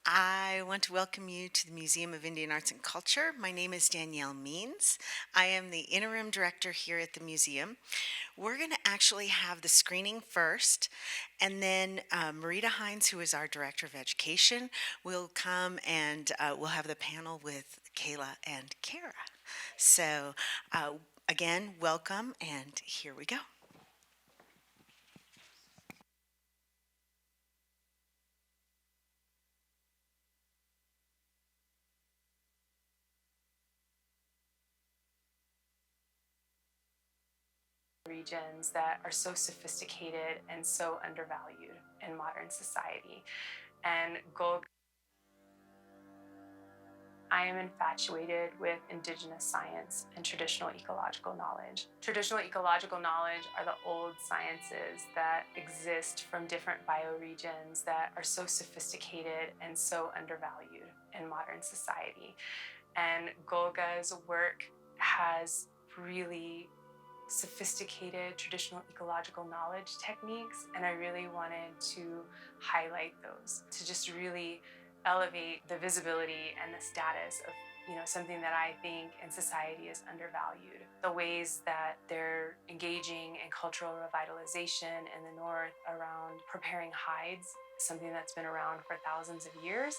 I want to welcome you to the Museum of Indian Arts and Culture. My name is Danielle Means. I am the interim director here at the museum. We're going to actually have the screening first, and then Marita Hines, who is our director of education, will come and we'll have the panel with Kayla and Kara. So, uh, again, welcome, and here we go. Regions that are so sophisticated and so undervalued in modern society. And Golg, I am infatuated with indigenous science and traditional ecological knowledge. Traditional ecological knowledge are the old sciences that exist from different bioregions that are so sophisticated and so undervalued in modern society. And Golga's work has really sophisticated traditional ecological knowledge techniques, and I really wanted to highlight those to just really elevate the visibility and the status of something that I think in society is undervalued. The ways that they're engaging in cultural revitalization in the north around preparing hides, something that's been around for thousands of years,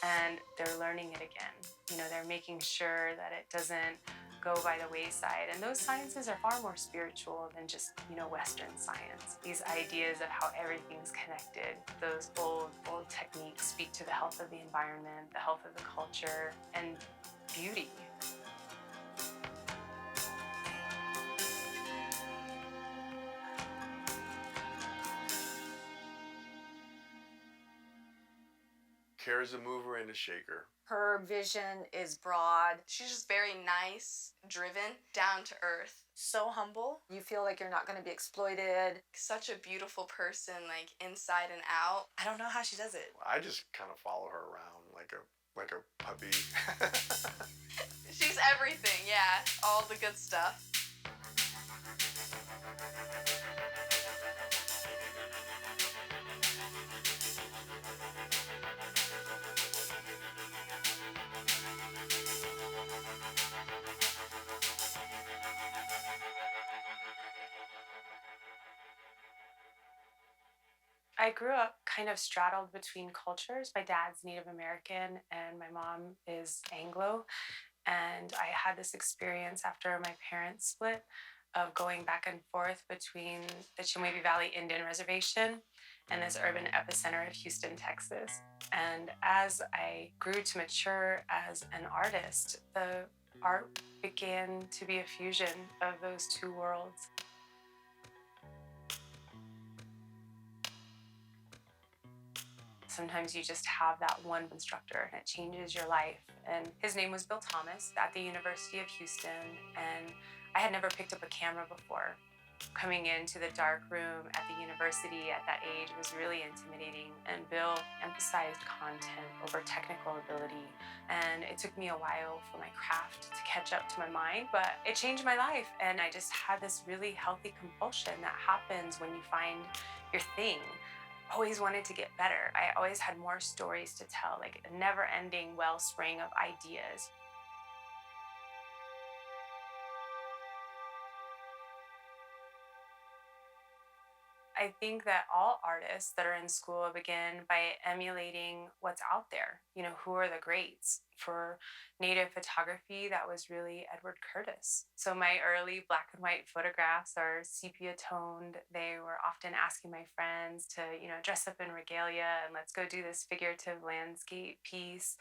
and they're learning it again. They're making sure that it doesn't go by the wayside. And those sciences are far more spiritual than just, Western science. These ideas of how everything's connected, those old techniques speak to the health of the environment, the health of the culture, and beauty. Kara's a mover and a shaker. Her vision is broad, She's just very nice, driven, down to earth. so humble. You feel like you're not going to be exploited. Such a beautiful person, like inside and out. I don't know how she does it. I just kind of follow her around like a puppy. She's everything, yeah. All the good stuff. I grew up kind of straddled between cultures. My dad's Native American and my mom is Anglo. And I had this experience after my parents split of going back and forth between the Chemehuevi Valley Indian Reservation and this urban epicenter of Houston, Texas. And as I grew to mature as an artist, the art began to be a fusion of those two worlds. Sometimes you just have that one instructor and it changes your life. And his name was Bill Thomas at the University of Houston. And I had never picked up a camera before. Coming into the dark room at the university at that age was really intimidating. And Bill emphasized content over technical ability. And it took me a while for my craft to catch up to my mind, but it changed my life. And I just had this really healthy compulsion that happens when you find your thing. Always wanted to get better. I always had more stories to tell, like a never ending wellspring of ideas. I think that all artists that are in school begin by emulating what's out there. Who are the greats? For native photography, that was really Edward Curtis. So my early black and white photographs are sepia toned. They were often asking my friends to, dress up in regalia and let's go do this figurative landscape piece.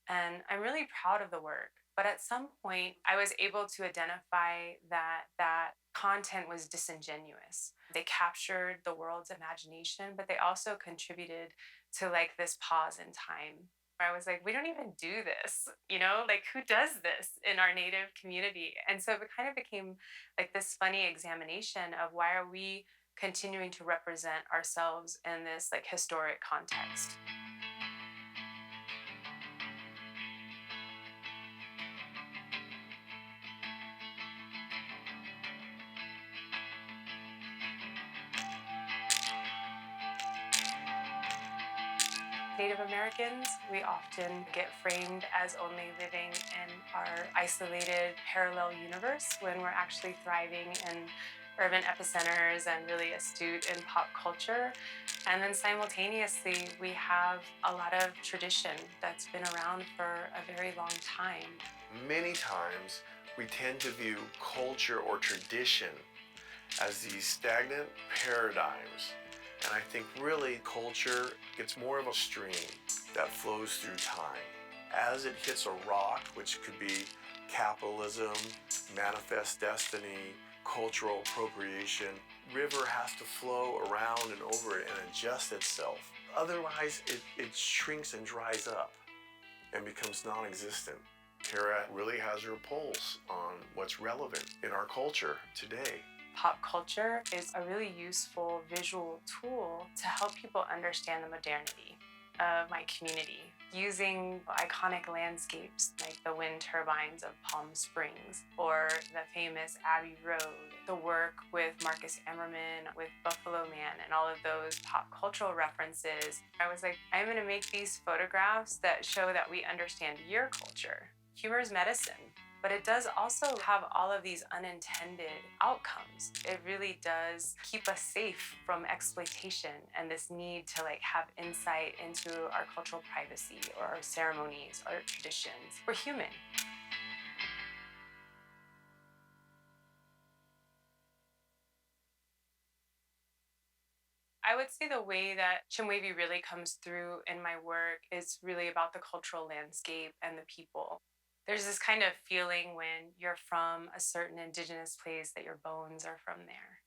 And I'm really proud of the work. But at some point, I was able to identify that content was disingenuous. They captured the world's imagination, but they also contributed to like this pause in time. I was like, we don't even do this, like who does this in our native community? And so it kind of became like this funny examination of why are we continuing to represent ourselves in this like historic context. Native Americans. We often get framed as only living in our isolated parallel universe when we're actually thriving in urban epicenters and really astute in pop culture. And then simultaneously, we have a lot of tradition that's been around for a very long time. Many times we tend to view culture or tradition as these stagnant paradigms. And I think really culture gets more of a stream that flows through time. As it hits a rock, which could be capitalism, manifest destiny, cultural appropriation, river has to flow around and over it and adjust itself. Otherwise, it shrinks and dries up and becomes non-existent. Tara really has her pulse on what's relevant in our culture today. Pop culture is a really useful visual tool to help people understand the modernity of my community. Using iconic landscapes like the wind turbines of Palm Springs or the famous Abbey Road, the work with Marcus Ammerman, with Buffalo Man, and all of those pop cultural references, I was like, I'm gonna make these photographs that show that we understand your culture. Humor is medicine. But it does also have all of these unintended outcomes. It really does keep us safe from exploitation and this need to have insight into our cultural privacy or our ceremonies or traditions. We're human. I would say the way that Chemehuevi really comes through in my work is really about the cultural landscape and the people. There's this kind of feeling when you're from a certain indigenous place that your bones are from there,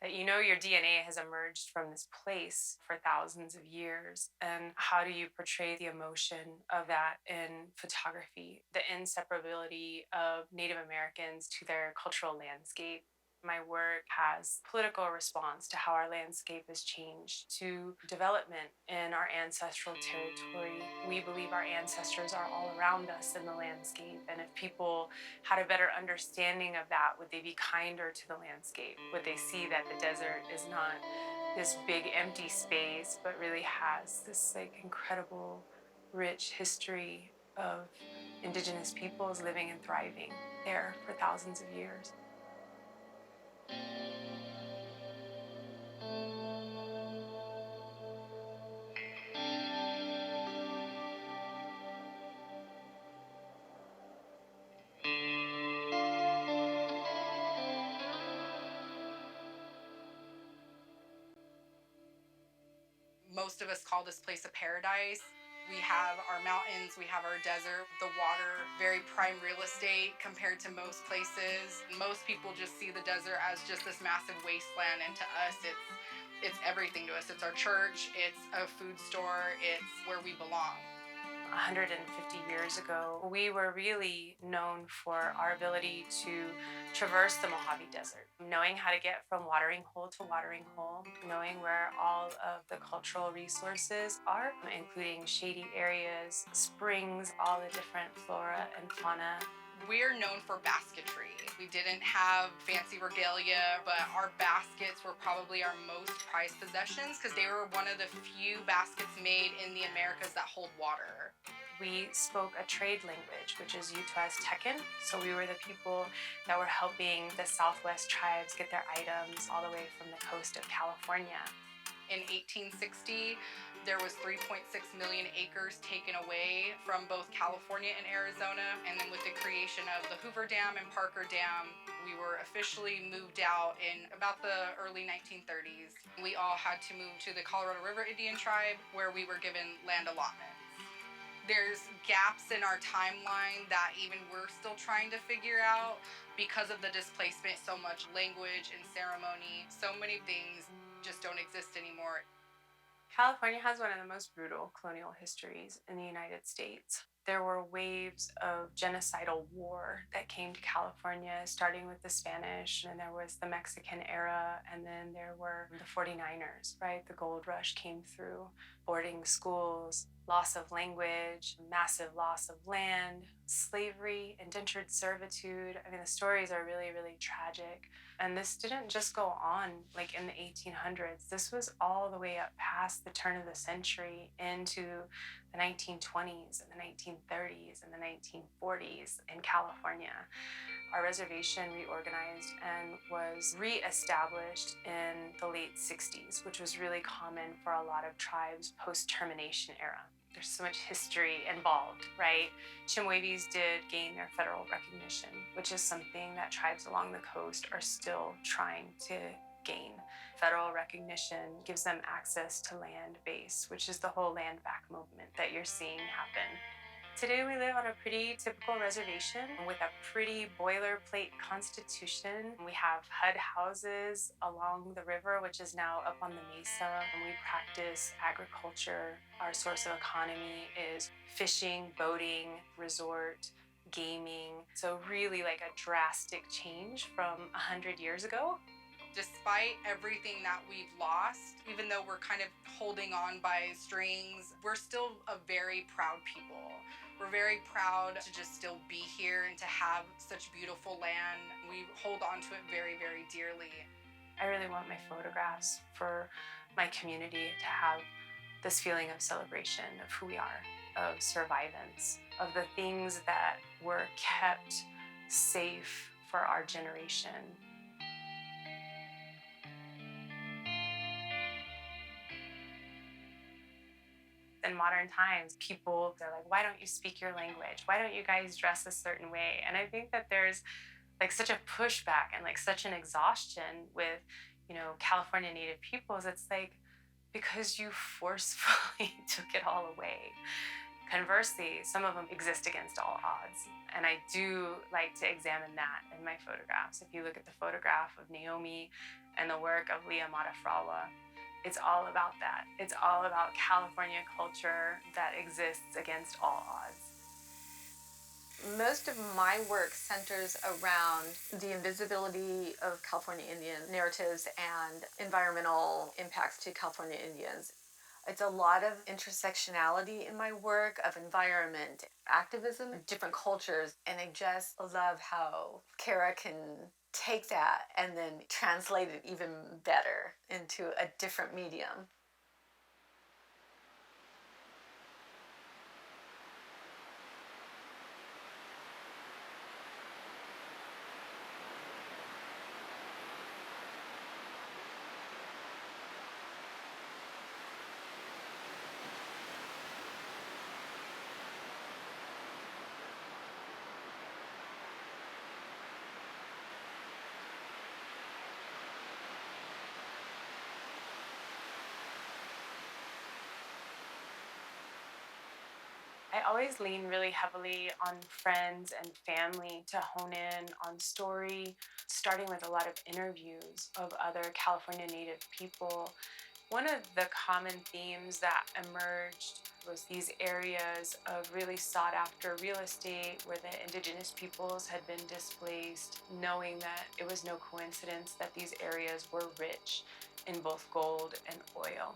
that you know your DNA has emerged from this place for thousands of years. And how do you portray the emotion of that in photography, the inseparability of Native Americans to their cultural landscape? My work has political response to how our landscape has changed, to development in our ancestral territory. We believe our ancestors are all around us in the landscape, and if people had a better understanding of that, would they be kinder to the landscape? Would they see that the desert is not this big empty space, but really has this incredible, rich history of indigenous peoples living and thriving there for thousands of years? Most of us call this place a paradise. We have our mountains, we have our desert, the water, very prime real estate compared to most places. Most people just see the desert as just this massive wasteland, and to us it's everything to us. It's our church, it's a food store, it's where we belong. 150 years ago, we were really known for our ability to traverse the Mojave Desert, knowing how to get from watering hole to watering hole, knowing where all of the cultural resources are, including shady areas, springs, all the different flora and fauna. We're known for basketry. We didn't have fancy regalia, but our baskets were probably our most prized possessions because they were one of the few baskets made in the Americas that hold water. We spoke a trade language, which is Utoaztecan. So we were the people that were helping the Southwest tribes get their items all the way from the coast of California. In 1860, there was 3.6 million acres taken away from both California and Arizona. And then with the creation of the Hoover Dam and Parker Dam, we were officially moved out in about the early 1930s. We all had to move to the Colorado River Indian tribe, where we were given land allotments. There's gaps in our timeline that even we're still trying to figure out because of the displacement. So much language and ceremony, so many things just don't exist anymore. California has one of the most brutal colonial histories in the United States. There were waves of genocidal war that came to California, starting with the Spanish, and there was the Mexican era, and then there were the 49ers, right? The gold rush came through, boarding schools, loss of language, massive loss of land, slavery, indentured servitude. I mean, the stories are really, really tragic. And this didn't just go on like in the 1800s. This was all the way up past the turn of the century into the 1920s and the 1930s and the 1940s in California. Our reservation reorganized and was reestablished in the late 60s, which was really common for a lot of tribes post-termination era. There's so much history involved, right? Chemehuevis did gain their federal recognition, which is something that tribes along the coast are still trying to gain. Federal recognition gives them access to land base, which is the whole land back movement that you're seeing happen. Today we live on a pretty typical reservation with a pretty boilerplate constitution. We have HUD houses along the river, which is now up on the mesa, and we practice agriculture. Our source of economy is fishing, boating, resort, gaming. So really like a drastic change from 100 years ago. Despite everything that we've lost, even though we're kind of holding on by strings, we're still a very proud people. We're very proud to just still be here and to have such beautiful land. We hold on to it very, very dearly. I really want my photographs for my community to have this feeling of celebration of who we are, of survivance, of the things that were kept safe for our generation. In modern times, people, they're like, why don't you speak your language? Why don't you guys dress a certain way? And I think that there's like such a pushback and like such an exhaustion with, California Native peoples. It's like, because you forcefully took it all away. Conversely, some of them exist against all odds. And I do like to examine that in my photographs. If you look at the photograph of Naomi and the work of Leah Matafrawa, it's all about that. It's all about California culture that exists against all odds. Most of my work centers around the invisibility of California Indian narratives and environmental impacts to California Indians. It's a lot of intersectionality in my work of environment, activism, different cultures, and I just love how Kara can take that and then translate it even better into a different medium. I always lean really heavily on friends and family to hone in on story, starting with a lot of interviews of other California Native people. One of the common themes that emerged was these areas of really sought after real estate where the indigenous peoples had been displaced, knowing that it was no coincidence that these areas were rich in both gold and oil.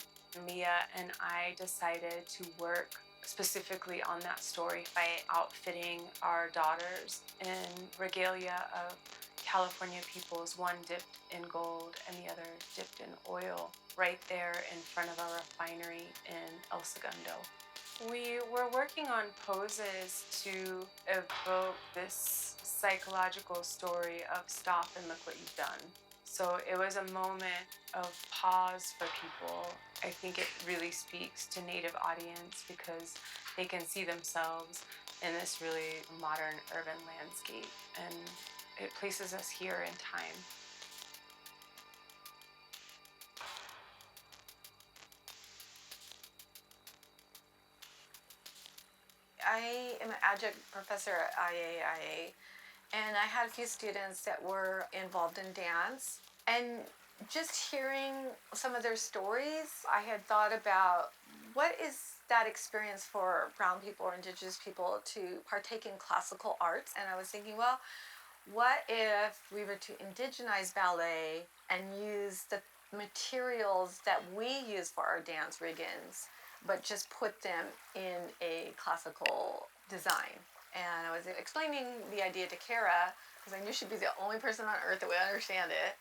Leah and I decided to work specifically on that story by outfitting our daughters in regalia of California peoples, one dipped in gold and the other dipped in oil, right there in front of our refinery in El Segundo. We were working on poses to evoke this psychological story of stop and look what you've done. So it was a moment of pause for people. I think it really speaks to Native audience because they can see themselves in this really modern urban landscape, and it places us here in time. I am an adjunct professor at IAIA, and I had a few students that were involved in dance. And just hearing some of their stories, I had thought about what is that experience for brown people or indigenous people to partake in classical arts. And I was thinking, well, what if we were to indigenize ballet and use the materials that we use for our dance riggins, but just put them in a classical design? And I was explaining the idea to Kara because I knew she'd be the only person on earth that would understand it.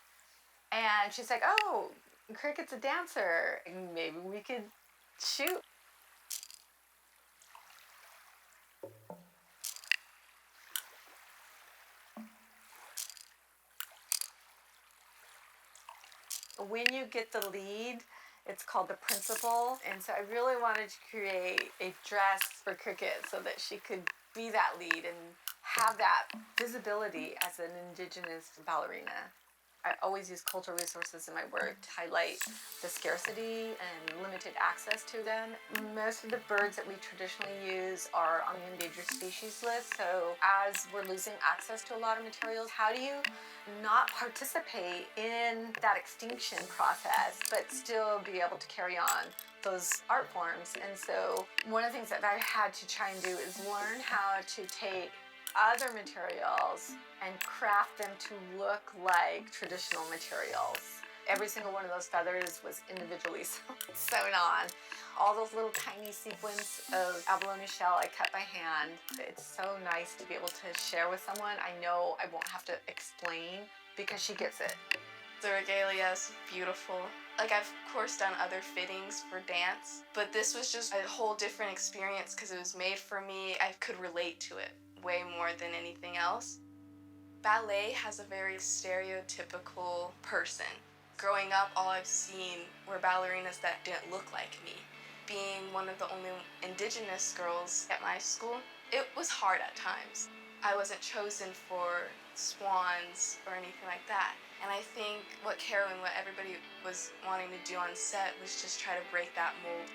And she's like, "Oh, Cricket's a dancer. Maybe we could shoot." When you get the lead, it's called the principal. And so I really wanted to create a dress for Cricket so that she could be that lead and have that visibility as an Indigenous ballerina. I always use cultural resources in my work to highlight the scarcity and limited access to them. Most of the birds that we traditionally use are on the endangered species list. So as we're losing access to a lot of materials, how do you not participate in that extinction process, but still be able to carry on those art forms? And so one of the things that I had to try and do is learn how to take other materials and craft them to look like traditional materials. Every single one of those feathers was individually sewn on. All those little tiny sequins of abalone shell I cut by hand. It's so nice to be able to share with someone. I know I won't have to explain because she gets it. The regalia is beautiful. Like, I've of course done other fittings for dance, but this was just a whole different experience because it was made for me. I could relate to it way more than anything else. Ballet has a very stereotypical person. Growing up, all I've seen were ballerinas that didn't look like me. Being one of the only Indigenous girls at my school, it was hard at times. I wasn't chosen for swans or anything like that. And I think what Kara and what everybody was wanting to do on set was just try to break that mold.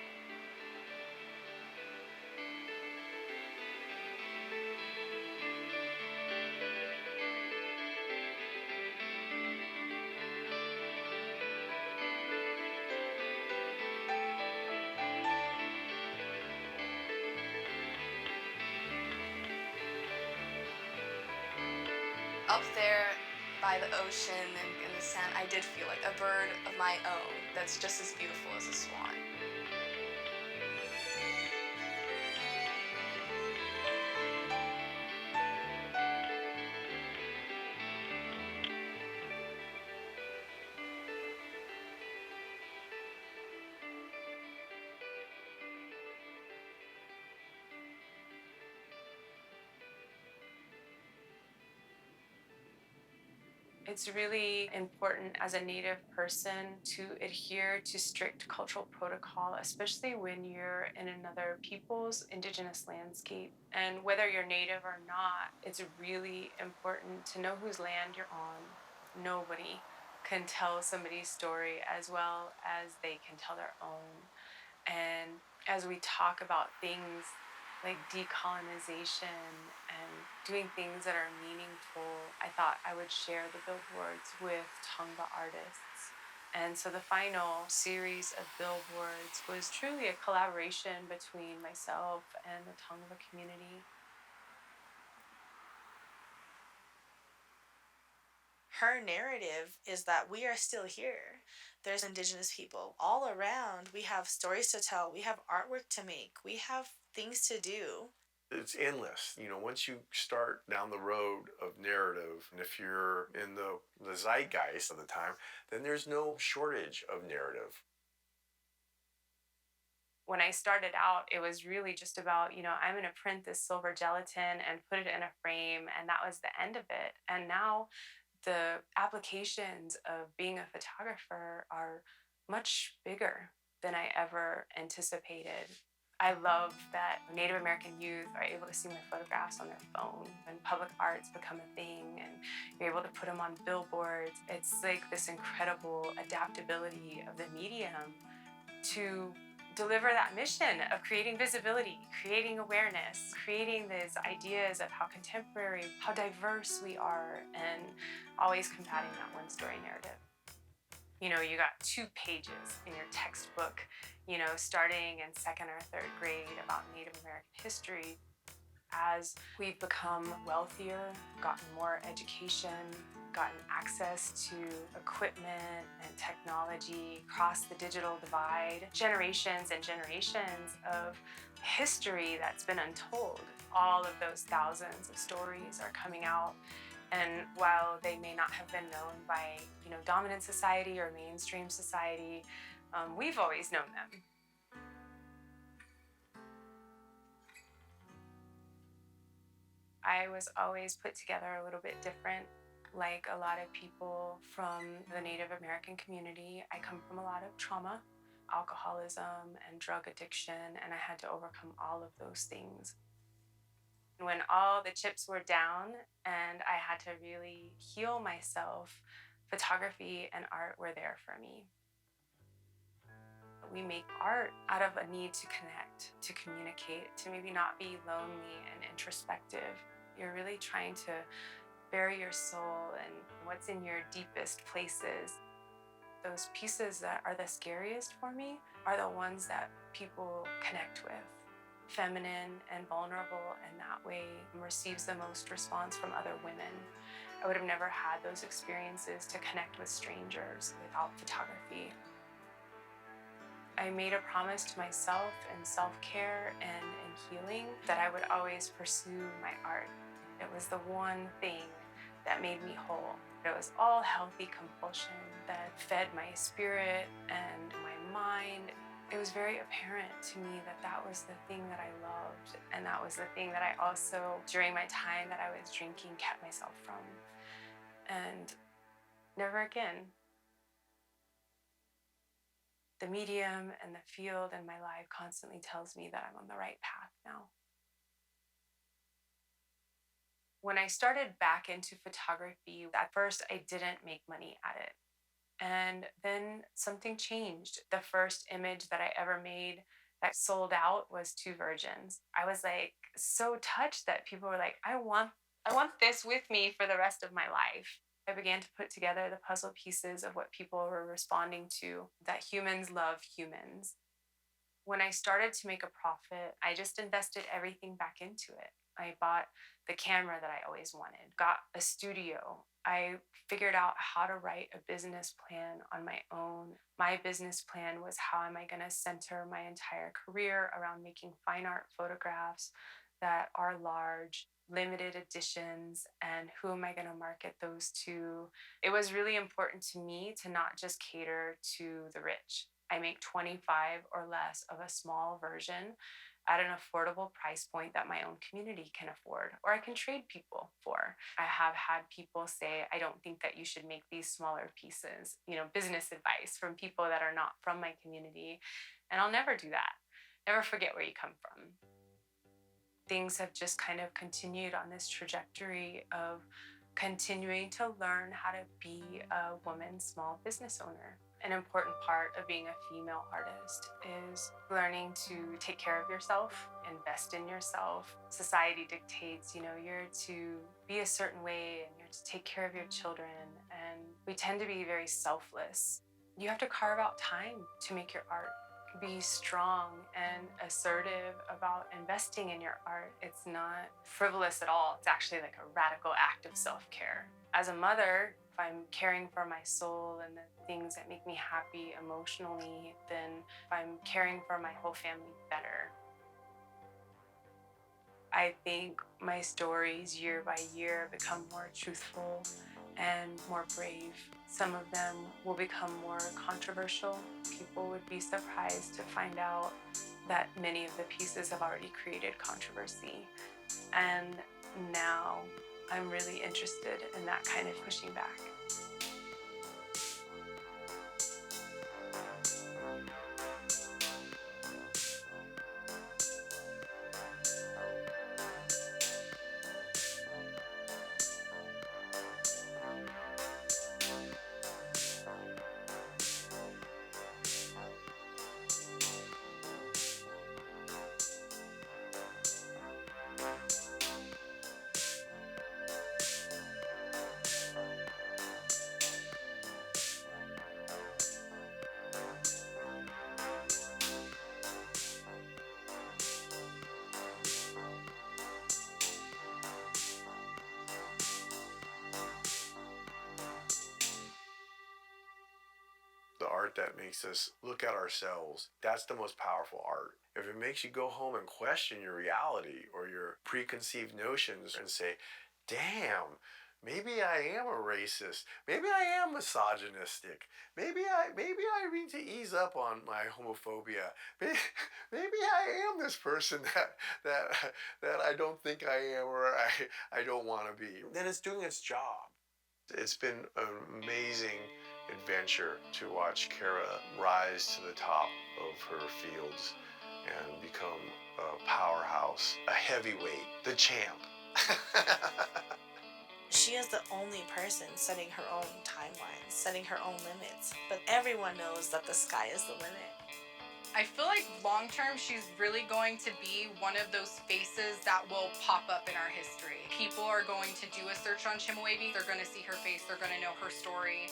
Up there by the ocean and in the sand, I did feel like a bird of my own that's just as beautiful as a swan. It's really important as a Native person to adhere to strict cultural protocol, especially when you're in another people's Indigenous landscape. And whether you're Native or not, it's really important to know whose land you're on. Nobody can tell somebody's story as well as they can tell their own. And as we talk about things like decolonization and doing things that are meaningful, I thought I would share the billboards with Tongva artists. And so the final series of billboards was truly a collaboration between myself and the Tongva community. Her narrative is that we are still here. There's Indigenous people all around. We have stories to tell. We have artwork to make. We have things to do. It's endless. Once you start down the road of narrative, and if you're in the zeitgeist of the time, then there's no shortage of narrative. When I started out, it was really just about, I'm going to print this silver gelatin and put it in a frame, and that was the end of it. And now the applications of being a photographer are much bigger than I ever anticipated. I love that Native American youth are able to see my photographs on their phone, and public art's become a thing, and you're able to put them on billboards. It's like this incredible adaptability of the medium to deliver that mission of creating visibility, creating awareness, creating these ideas of how contemporary, how diverse we are, and always combating that one story narrative. You got 2 pages in your textbook, starting in 2nd or 3rd grade about Native American history. As we've become wealthier, gotten more education, gotten access to equipment and technology, crossed the digital divide, generations and generations of history that's been untold. All of those thousands of stories are coming out. And while they may not have been known by, dominant society or mainstream society, we've always known them. I was always put together a little bit different. Like a lot of people from the Native American community, I come from a lot of trauma, alcoholism, and drug addiction, and I had to overcome all of those things. When all the chips were down and I had to really heal myself, photography and art were there for me. We make art out of a need to connect, to communicate, to maybe not be lonely and introspective. You're really trying to bury your soul and what's in your deepest places. Those pieces that are the scariest for me are the ones that people connect with. Feminine and vulnerable, and that way receives the most response from other women. I would have never had those experiences to connect with strangers without photography. I made a promise to myself in self-care and in healing that I would always pursue my art. It was the one thing that made me whole. It was all healthy compulsion that fed my spirit and my mind. It was very apparent to me that that was the thing that I loved, and that was the thing that I also, during my time that I was drinking, kept myself from. And never again. The medium and the field in my life constantly tells me that I'm on the right path now. When I started back into photography, at first I didn't make money at it. And then something changed. The first image that I ever made that sold out was two virgins. I was like so touched that people were like, I want this with me for the rest of my life. I began to put together the puzzle pieces of what people were responding to, that humans love humans. When I started to make a profit, I just invested everything back into it. I bought the camera that I always wanted, got a studio. I figured out how to write a business plan on my own. My business plan was how am I going to center my entire career around making fine art photographs that are large, limited editions, and who am I going to market those to? It was really important to me to not just cater to the rich. I make 25 or less of a small version at an affordable price point that my own community can afford, or I can trade people for. I have had people say, I don't think that you should make these smaller pieces, business advice from people that are not from my community. And I'll never do that. Never forget where you come from. Things have just kind of continued on this trajectory of continuing to learn how to be a woman small business owner. An important part of being a female artist is learning to take care of yourself, invest in yourself. Society dictates, you're to be a certain way and you're to take care of your children, and we tend to be very selfless. You have to carve out time to make your art. Be strong and assertive about investing in your art. It's not frivolous at all. It's actually like a radical act of self-care. As a mother, if I'm caring for my soul and the things that make me happy emotionally, then I'm caring for my whole family better. I think my stories year by year become more truthful and more brave. Some of them will become more controversial. People would be surprised to find out that many of the pieces have already created controversy. And now I'm really interested in that kind of pushing back. art that makes us look at ourselves, that's the most powerful art. If it makes you go home and question your reality or your preconceived notions and say, damn, maybe I am a racist. Maybe I am misogynistic. Maybe I need to ease up on my homophobia. Maybe I am this person that I don't think I am or I don't want to be. Then it's doing its job. It's been an amazing adventure to watch Kara rise to the top of her fields and become a powerhouse, a heavyweight, the champ. She is the only person setting her own timelines, setting her own limits. But everyone knows that the sky is the limit. I feel like long term, she's really going to be one of those faces that will pop up in our history. People are going to do a search on Chemehuevi. They're going to see her face. They're going to know her story.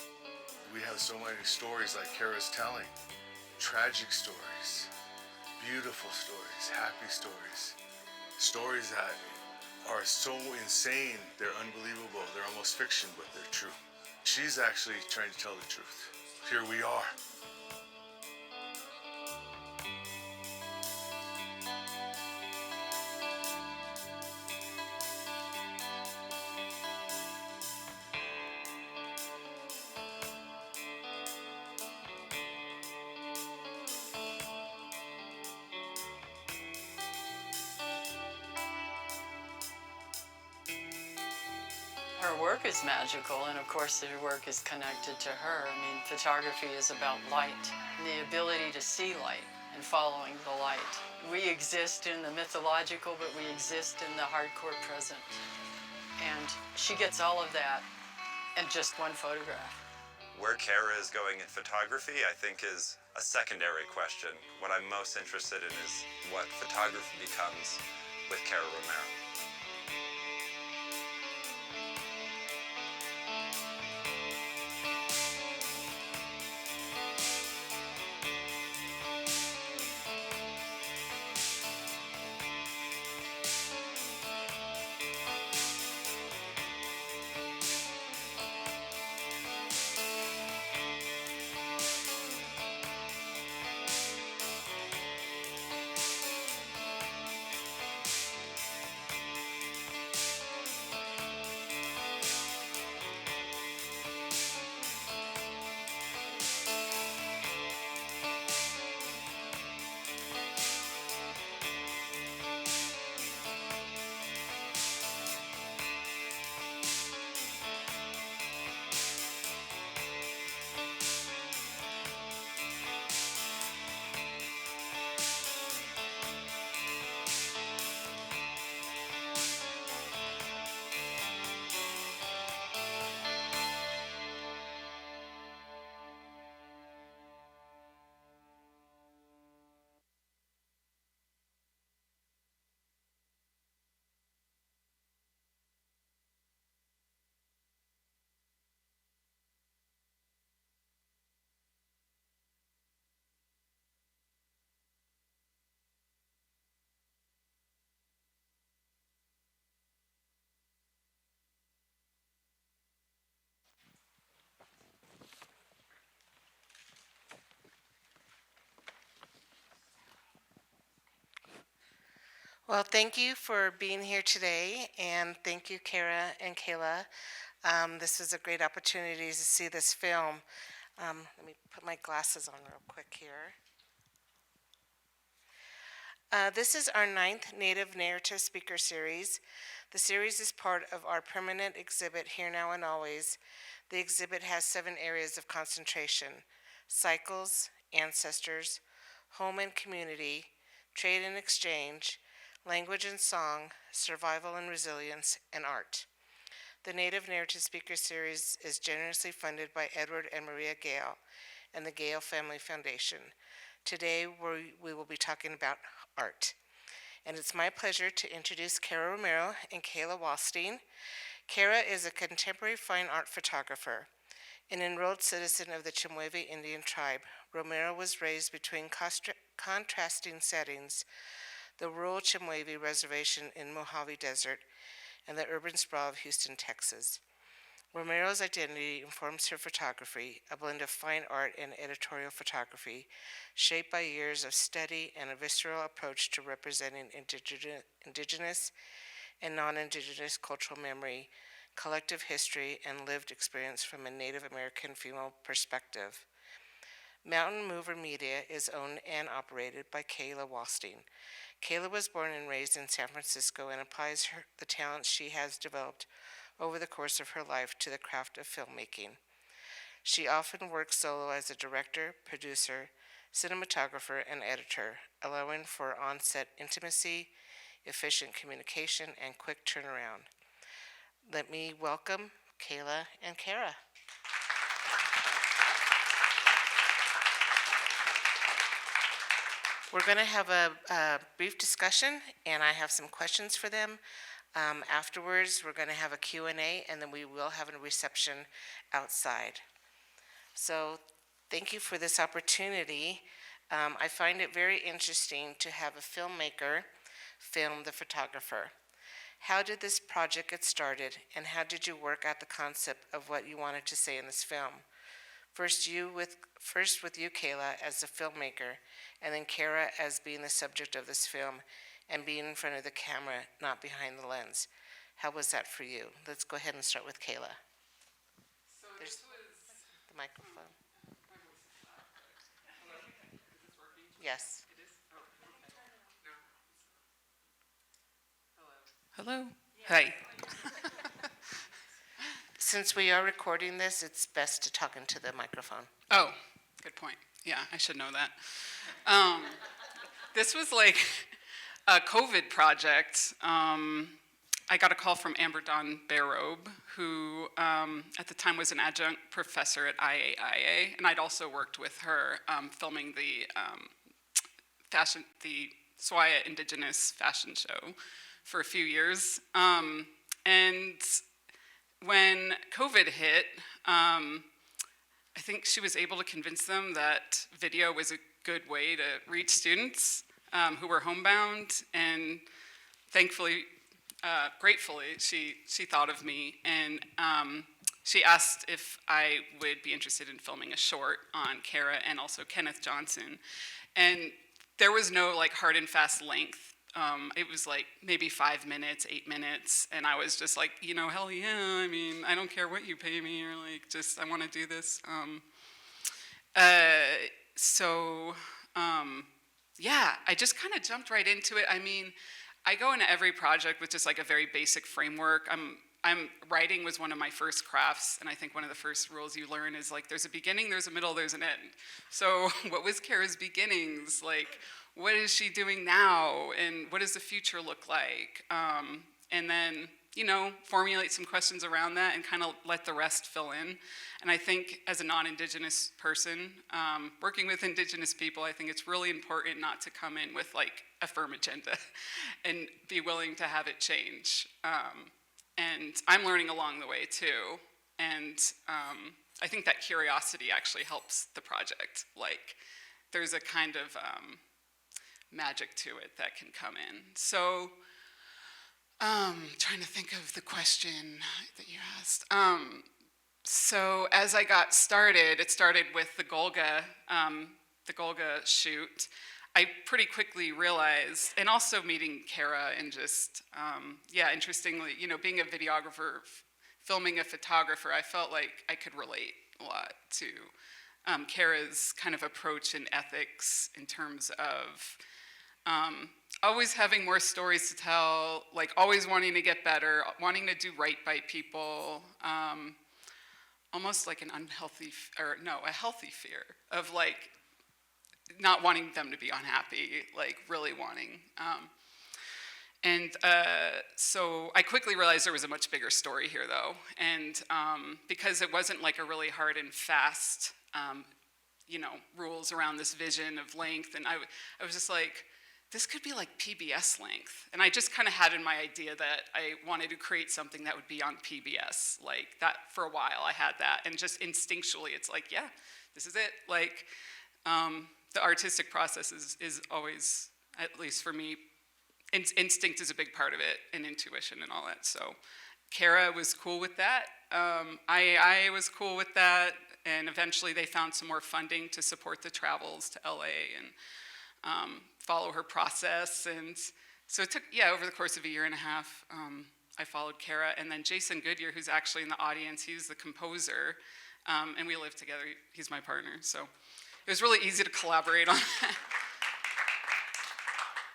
We have so many stories like Kara's telling. Tragic stories, beautiful stories, happy stories. Stories that are so insane, they're unbelievable. They're almost fiction, but they're true. She's actually trying to tell the truth. Here we are. Her work is magical, and of course her work is connected to her. I mean, photography is about light, and the ability to see light and following the light. We exist in the mythological, but we exist in the hardcore present. And she gets all of that in just one photograph. Where Kara is going in photography, I think, is a secondary question. What I'm most interested in is what photography becomes with Kara Romero. Well, thank you for being here today, and thank you, Kara and Kayla. This is a great opportunity to see this film. Let me put my glasses on real quick here. This is our 9th Native Narrative Speaker Series. The series is part of our permanent exhibit, Here Now and Always. The exhibit has 7 areas of concentration: cycles, ancestors, home and community, trade and exchange, language and song, survival and resilience, and art. The Native Narrative Speaker Series is generously funded by Edward and Maria Gale and the Gale Family Foundation. Today, we will be talking about art. And it's my pleasure to introduce Kara Romero and Kayla Wallstein. Kara is a contemporary fine art photographer. An enrolled citizen of the Chemehuevi Indian tribe, Romero was raised between contrasting settings: the rural Chemehuevi Reservation in Mojave Desert and the urban sprawl of Houston, Texas. Romero's identity informs her photography, a blend of fine art and editorial photography, shaped by years of study and a visceral approach to representing indigenous and non-indigenous cultural memory, collective history, and lived experience from a Native American female perspective. Mountain Mover Media is owned and operated by Kayla Wallstein. Kayla was born and raised in San Francisco and applies the talents she has developed over the course of her life to the craft of filmmaking. She often works solo as a director, producer, cinematographer, and editor, allowing for on-set intimacy, efficient communication, and quick turnaround. Let me welcome Kayla and Kara. We're going to have a brief discussion, and I have some questions for them. Afterwards, we're going to have a Q&A, and then we will have a reception outside. So thank you for this opportunity. I find it very interesting to have a filmmaker film the photographer. How did this project get started, and how did you work out the concept of what you wanted to say in this film? First with you, Kayla, as the filmmaker, and then Kara as being the subject of this film and being in front of the camera, not behind the lens. How was that for you? Let's go ahead and start with Kayla. So There's this was the microphone. my voice is loud, but hello, is this working? Yes. It is? Oh, okay. No. Hello. Hi. Since we are recording this, it's best to talk into the microphone. Oh, good point. Yeah, I should know that. This was like a COVID project. I got a call from Amber Dawn Barobe, who at the time was an adjunct professor at IAIA, and I'd also worked with her filming the Swaya Indigenous Fashion Show for a few years. And when COVID hit, I think she was able to convince them that video was a good way to reach students who were homebound, and thankfully, gratefully, she thought of me, and she asked if I would be interested in filming a short on Kara and also Kenneth Johnson. And there was no like hard and fast length. It was like maybe 5 minutes, 8 minutes, and I was just like, hell yeah, I mean, I don't care what you pay me, or like, just, I want to do this. Yeah, I just kind of jumped right into it. I mean, I go into every project with just like a very basic framework. Writing was one of my first crafts, and I think one of the first rules you learn is like, there's a beginning, there's a middle, there's an end. So what was Kara's beginnings? Like, what is she doing now, and what does the future look like? And then, formulate some questions around that and kind of let the rest fill in. And I think as a non-Indigenous person, working with Indigenous people, I think it's really important not to come in with like a firm agenda and be willing to have it change. And I'm learning along the way too. And I think that curiosity actually helps the project. Like, there's a kind of magic to it that can come in. So, trying to think of the question that you asked. So as I got started, it started with the Golga shoot. I pretty quickly realized, and also meeting Kara and just, interestingly, being a videographer, filming a photographer, I felt like I could relate a lot to Kara's kind of approach and ethics in terms of always having more stories to tell, like always wanting to get better, wanting to do right by people, almost like a healthy fear of like not wanting them to be unhappy, like really wanting. So I quickly realized there was a much bigger story here though. And because it wasn't like a really hard and fast, rules around this vision of length. And I was just like, this could be like PBS length. And I just kind of had in my idea that I wanted to create something that would be on PBS. Like that for a while I had that. And just instinctually, it's like, yeah, this is it. Like the artistic process is always, at least for me, instinct is a big part of it, and intuition and all that. So Kara was cool with that. IAIA was cool with that, and eventually they found some more funding to support the travels to LA and follow her process. And so it took, over the course of a year and a half, I followed Kara. And then Jason Goodyear, who's actually in the audience, he's the composer, and we live together. He's my partner. So it was really easy to collaborate on that.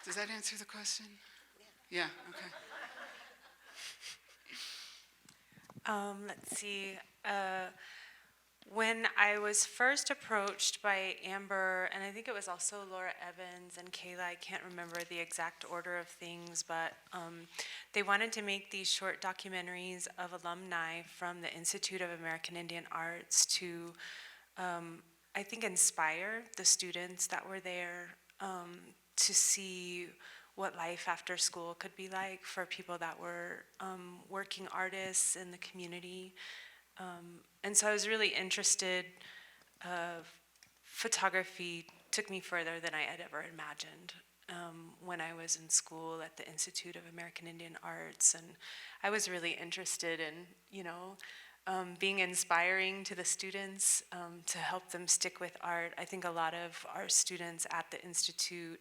Does that answer the question? Yeah, okay. Let's see. When I was first approached by Amber, and I think it was also Laura Evans and Kayla, I can't remember the exact order of things, but they wanted to make these short documentaries of alumni from the Institute of American Indian Arts to, I think, inspire the students that were there to see what life after school could be like for people that were working artists in the community. And so I was really interested. Photography took me further than I had ever imagined when I was in school at the Institute of American Indian Arts. And I was really interested in, being inspiring to the students to help them stick with art. I think a lot of our students at the Institute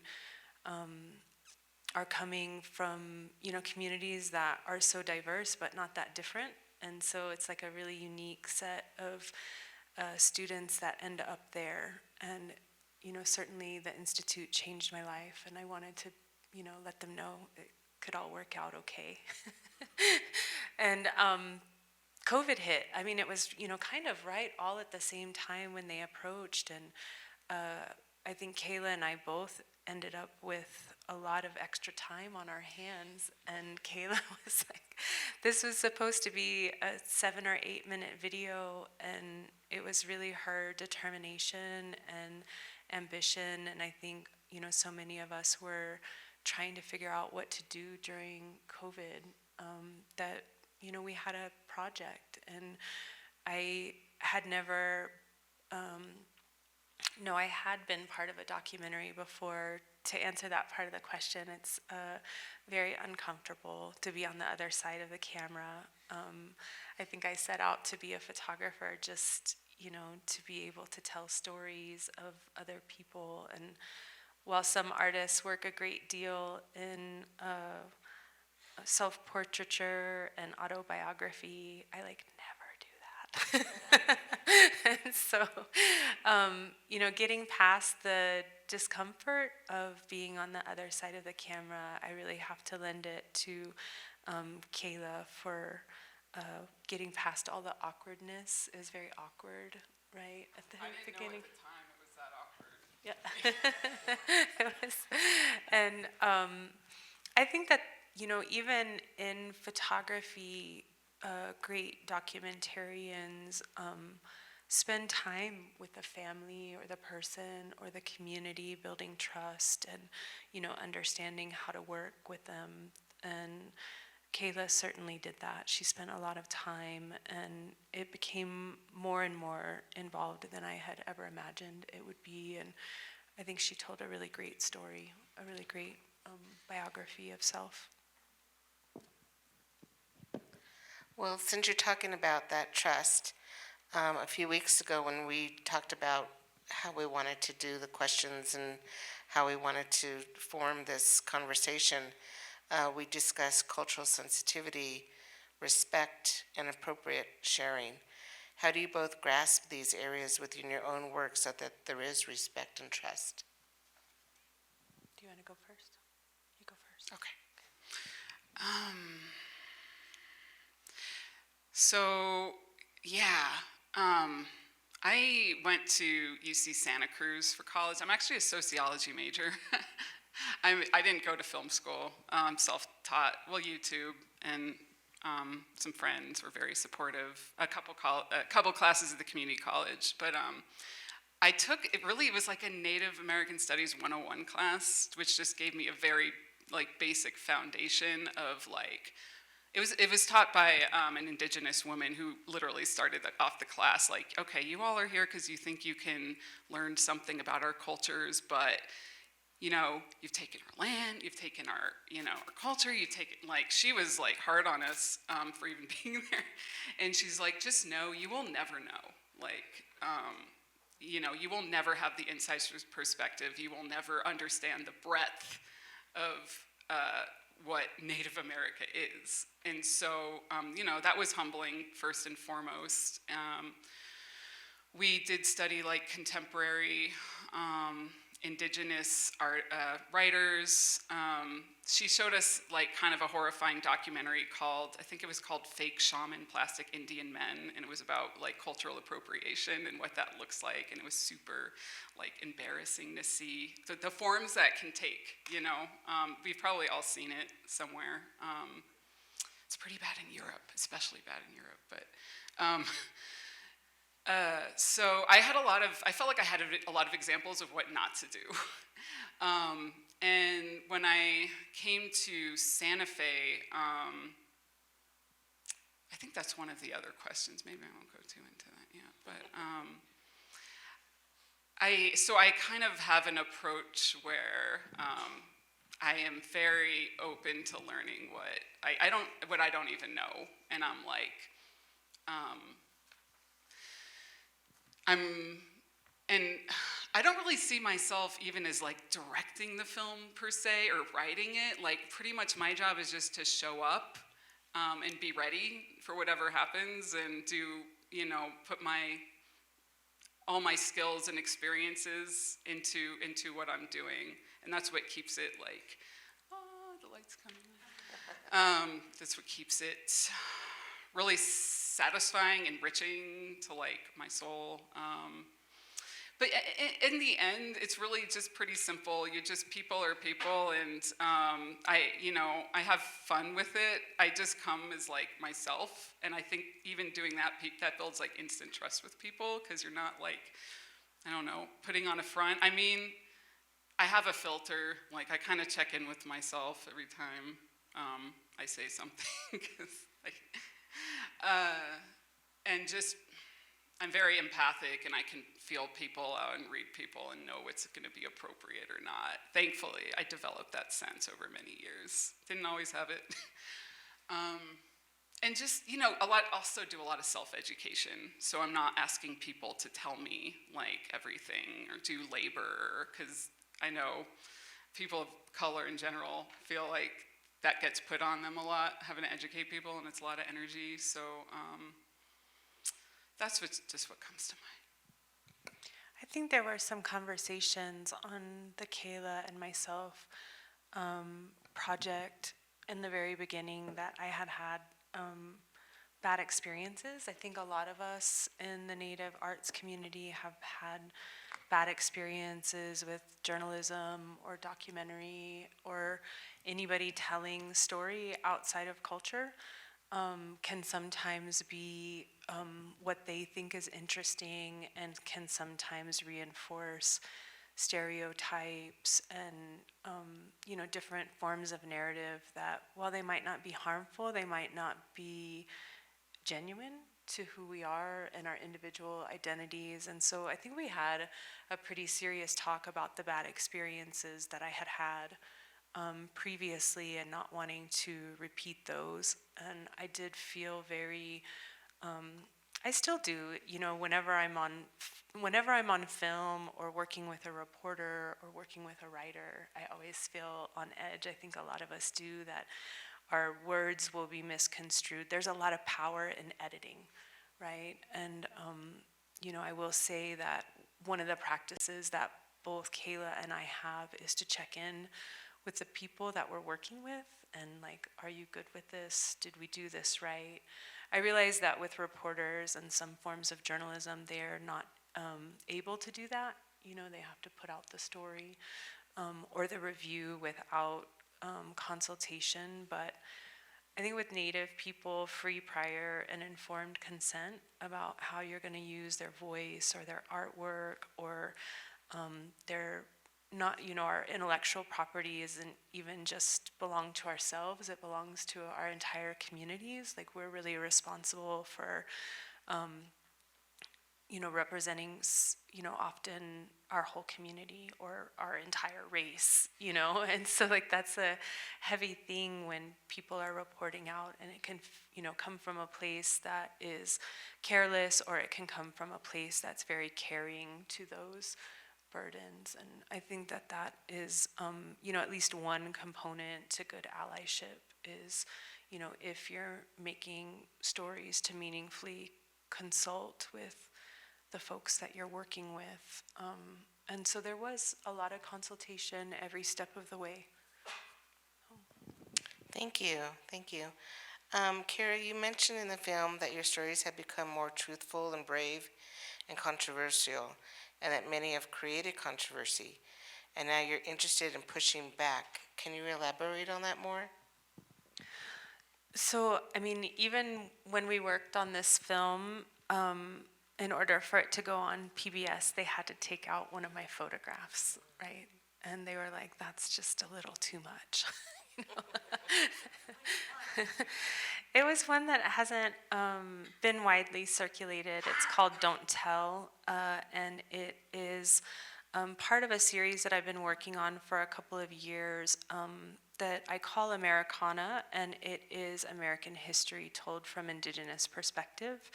are coming from, communities that are so diverse but not that different. And so it's like a really unique set of students that end up there. And, certainly the Institute changed my life, and I wanted to, let them know it could all work out okay. And COVID hit. I mean, it was, kind of right all at the same time when they approached. And I think Kayla and I both ended up with a lot of extra time on our hands, and Kayla was like, this was supposed to be a 7 or 8 minute video, and it was really her determination and ambition. And I think, so many of us were trying to figure out what to do during COVID, that, we had a project, and I had never, I had been part of a documentary before. To answer that part of the question, it's very uncomfortable to be on the other side of the camera. I think I set out to be a photographer just, to be able to tell stories of other people. And while some artists work a great deal in self-portraiture and autobiography, I never do that. And so, getting past the discomfort of being on the other side of the camera, I really have to lend it to Kayla for getting past all the awkwardness. It was very awkward, right, at the beginning. Know at the time it was that awkward. Yeah. It was. And I think that, even in photography, great documentarians spend time with the family or the person or the community, building trust and, understanding how to work with them. And Kayla certainly did that. She spent a lot of time, and it became more and more involved than I had ever imagined it would be. And I think she told a really great story, a really great biography of self. Well, since you're talking about that trust, a few weeks ago when we talked about how we wanted to do the questions and how we wanted to form this conversation, we discussed cultural sensitivity, respect, and appropriate sharing. How do you both grasp these areas within your own work so that there is respect and trust? Do you want to go first? You go first. Okay. So, I went to UC Santa Cruz for college. I'm actually a sociology major. I didn't go to film school. I'm self-taught. Well, YouTube and some friends were very supportive. A couple classes at the community college, but I took it. Really, it was like a Native American Studies 101 class, which just gave me a very basic foundation of It was taught by an indigenous woman who literally started off the class okay, you all are here because you think you can learn something about our cultures, but you know, you've taken our land, you've taken our, you know, our culture, you've taken, like, she was like hard on us for even being there. And she's like, just know, you will never know. Like, you know, you will never have the inside perspective. You will never understand the breadth of what Native America is. And so, you know, that was humbling first and foremost. We did study like contemporary indigenous art writers. She showed us like kind of a horrifying documentary called, I think it was called Fake Shaman Plastic Indian Men, and it was about like cultural appropriation and what that looks like, and it was super like embarrassing to see the forms that can take, you know. We've probably all seen it somewhere. It's pretty bad in Europe, especially bad in Europe, but so I felt like I had a lot of examples of what not to do. And when I came to Santa Fe, I think that's one of the other questions. Maybe I won't go too into that yet. But I kind of have an approach where I am very open to learning what I don't even know, and I'm like. And I don't really see myself even as like directing the film per se or writing it. Like pretty much my job is just to show up and be ready for whatever happens and do, you know, put all my skills and experiences into what I'm doing. And that's what keeps it like, oh, the light's coming on. That's what keeps it really satisfying, enriching to like my soul. But in the end, it's really just pretty simple. People are people, and I have fun with it. I just come as like myself, and I think even doing that builds like instant trust with people, because you're not like, I don't know, putting on a front. I mean, I have a filter. Like I kind of check in with myself every time I say something, and just, I'm very empathic, and I can feel people out and read people and know what's going to be appropriate or not. Thankfully, I developed that sense over many years. Didn't always have it. And just, you know, also do a lot of self-education. So I'm not asking people to tell me like everything or do labor, because I know people of color in general feel like that gets put on them a lot, having to educate people, and it's a lot of energy. So that's just what comes to mind. I think there were some conversations on the Kayla and myself project in the very beginning that I had bad experiences. I think a lot of us in the Native arts community have had bad experiences with journalism or documentary or anybody telling story outside of culture. Can sometimes be what they think is interesting, and can sometimes reinforce stereotypes and different forms of narrative that, while they might not be harmful, they might not be genuine to who we are and our individual identities. And so I think we had a pretty serious talk about the bad experiences that I had previously, and not wanting to repeat those. And I did feel very, I still do, you know, whenever I'm on film or working with a reporter or working with a writer, I always feel on edge. I think a lot of us do, that our words will be misconstrued. There's a lot of power in editing, right? And, I will say that one of the practices that both Kayla and I have is to check in with the people that we're working with, and like, are you good with this? Did we do this right? I realize that with reporters and some forms of journalism, they're not able to do that. You know, they have to put out the story or the review without consultation. But I think with Native people, free, prior, and informed consent about how you're going to use their voice or their artwork or their not, our intellectual property isn't even just belong to ourselves, it belongs to our entire communities. Like, we're really responsible for representing, often our whole community or our entire race, and so like that's a heavy thing when people are reporting out, and it can, come from a place that is careless, or it can come from a place that's very caring to those burdens. And I think that that is, at least one component to good allyship is, if you're making stories, to meaningfully consult with the folks that you're working with. And so there was a lot of consultation every step of the way. Thank you. Thank you. Kara, you mentioned in the film that your stories have become more truthful and brave and controversial, and that many have created controversy. And now you're interested in pushing back. Can you elaborate on that more? So, I mean, even when we worked on this film, in order for it to go on PBS, they had to take out one of my photographs, right? And they were like, that's just a little too much. It was one that hasn't been widely circulated. It's called Don't Tell, and it is part of a series that I've been working on for a couple of years that I call Americana, and it is American history told from Indigenous perspective.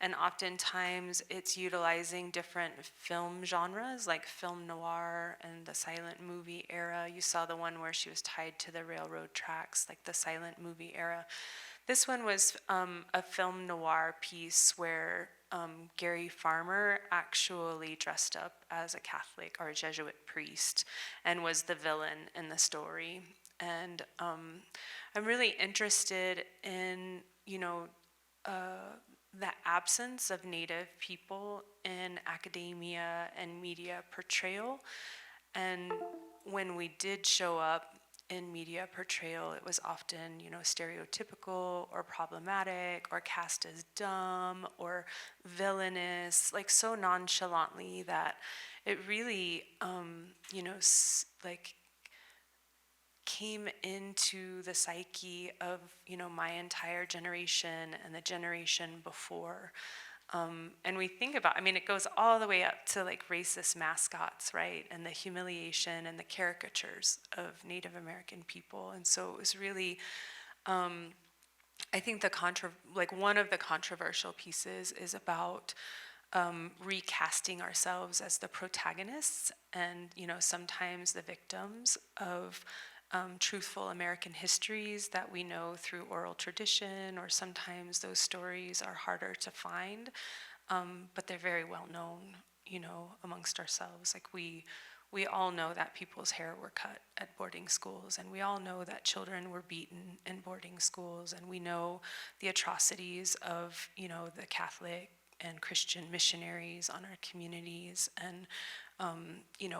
And oftentimes it's utilizing different film genres like film noir and the silent movie era. You saw the one where she was tied to the railroad tracks, like the silent movie era. This one was a film noir piece where Gary Farmer actually dressed up as a Catholic or a Jesuit priest and was the villain in the story. And I'm really interested in, the absence of Native people in academia and media portrayal. And when we did show up in media portrayal, it was often, stereotypical or problematic or cast as dumb or villainous, like so nonchalantly that it really, came into the psyche of, my entire generation and the generation before. And we think about, it goes all the way up to like racist mascots, right? And the humiliation and the caricatures of Native American people. And so it was really, I think one of the controversial pieces is about recasting ourselves as the protagonists and, sometimes the victims of truthful American histories that we know through oral tradition, or sometimes those stories are harder to find, but they're very well known, amongst ourselves. Like we all know that people's hair were cut at boarding schools, and we all know that children were beaten in boarding schools, and we know the atrocities of, the Catholic and Christian missionaries on our communities, and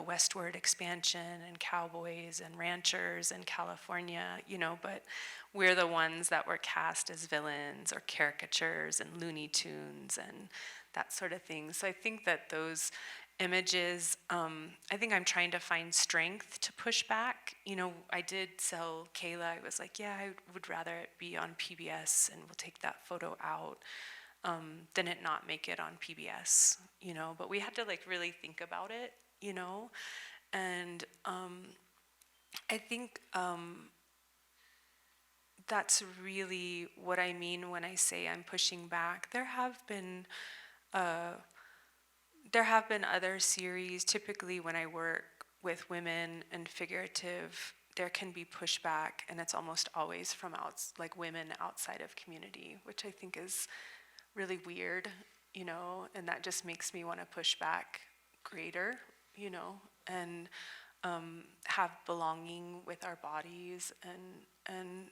westward expansion and cowboys and ranchers in California, but we're the ones that were cast as villains or caricatures and Looney Tunes and that sort of thing. So I think that those images, I think I'm trying to find strength to push back. I did tell Kayla, I was like, yeah, I would rather it be on PBS and we'll take that photo out. Than it not make it on PBS, but we had to really think about it, and I think that's really what I mean when I say I'm pushing back. There have been other series, typically when I work with women and figurative, there can be pushback, and it's almost always from women outside of community, which I think is really weird, and that just makes me want to push back greater, and have belonging with our bodies and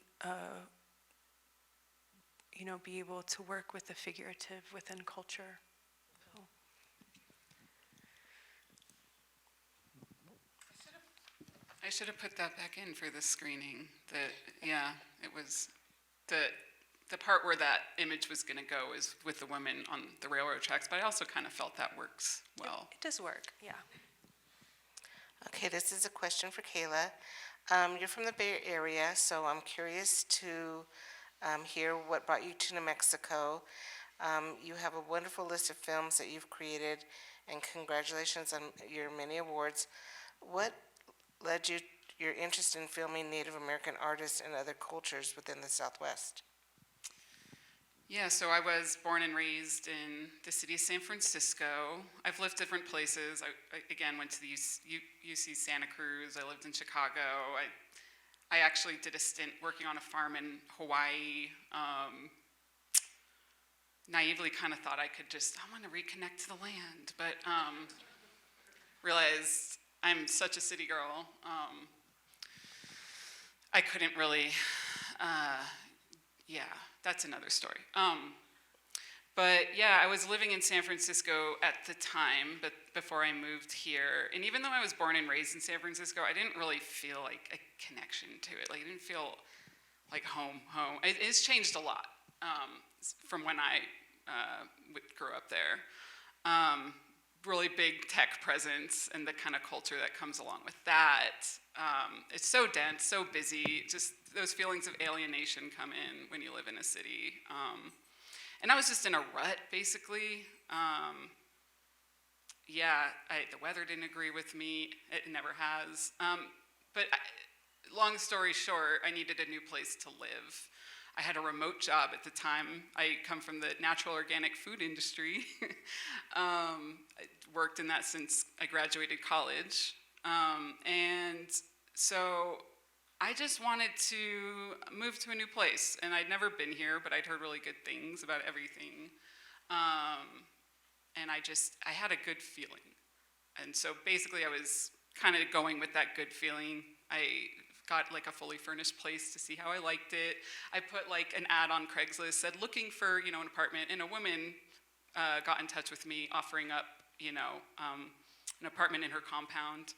be able to work with the figurative within culture. So. I should have put that back in for the screening. It was the part where that image was going to go is with the women on the railroad tracks, but I also kind of felt that works well. It does work, yeah. Okay, this is a question for Kayla. You're from the Bay Area, so I'm curious to hear what brought you to New Mexico. You have a wonderful list of films that you've created, and congratulations on your many awards. What led you your interest in filming Native American artists and other cultures within the Southwest? Yeah, so I was born and raised in the city of San Francisco. I've lived different places. I again went to the UC Santa Cruz. I lived in Chicago. I actually did a stint working on a farm in Hawaii. Naively kind of thought I want to reconnect to the land, but realized I'm such a city girl. I couldn't really, that's another story. But yeah, I was living in San Francisco at the time, but before I moved here. And even though I was born and raised in San Francisco, I didn't really feel like a connection to it. Like, I didn't feel like home. It's changed a lot from when I grew up there. Really big tech presence and the kind of culture that comes along with that. It's so dense, so busy, just those feelings of alienation come in when you live in a city. And I was just in a rut, basically. The weather didn't agree with me. It never has. Long story short, I needed a new place to live. I had a remote job at the time. I come from the natural organic food industry. I worked in that since I graduated college. And so I just wanted to move to a new place. And I'd never been here, but I'd heard really good things about everything. And I had a good feeling. And so basically I was kind of going with that good feeling. I got like a fully furnished place to see how I liked it. I put like an ad on Craigslist, said looking for, an apartment, and a woman got in touch with me offering up, an apartment in her compound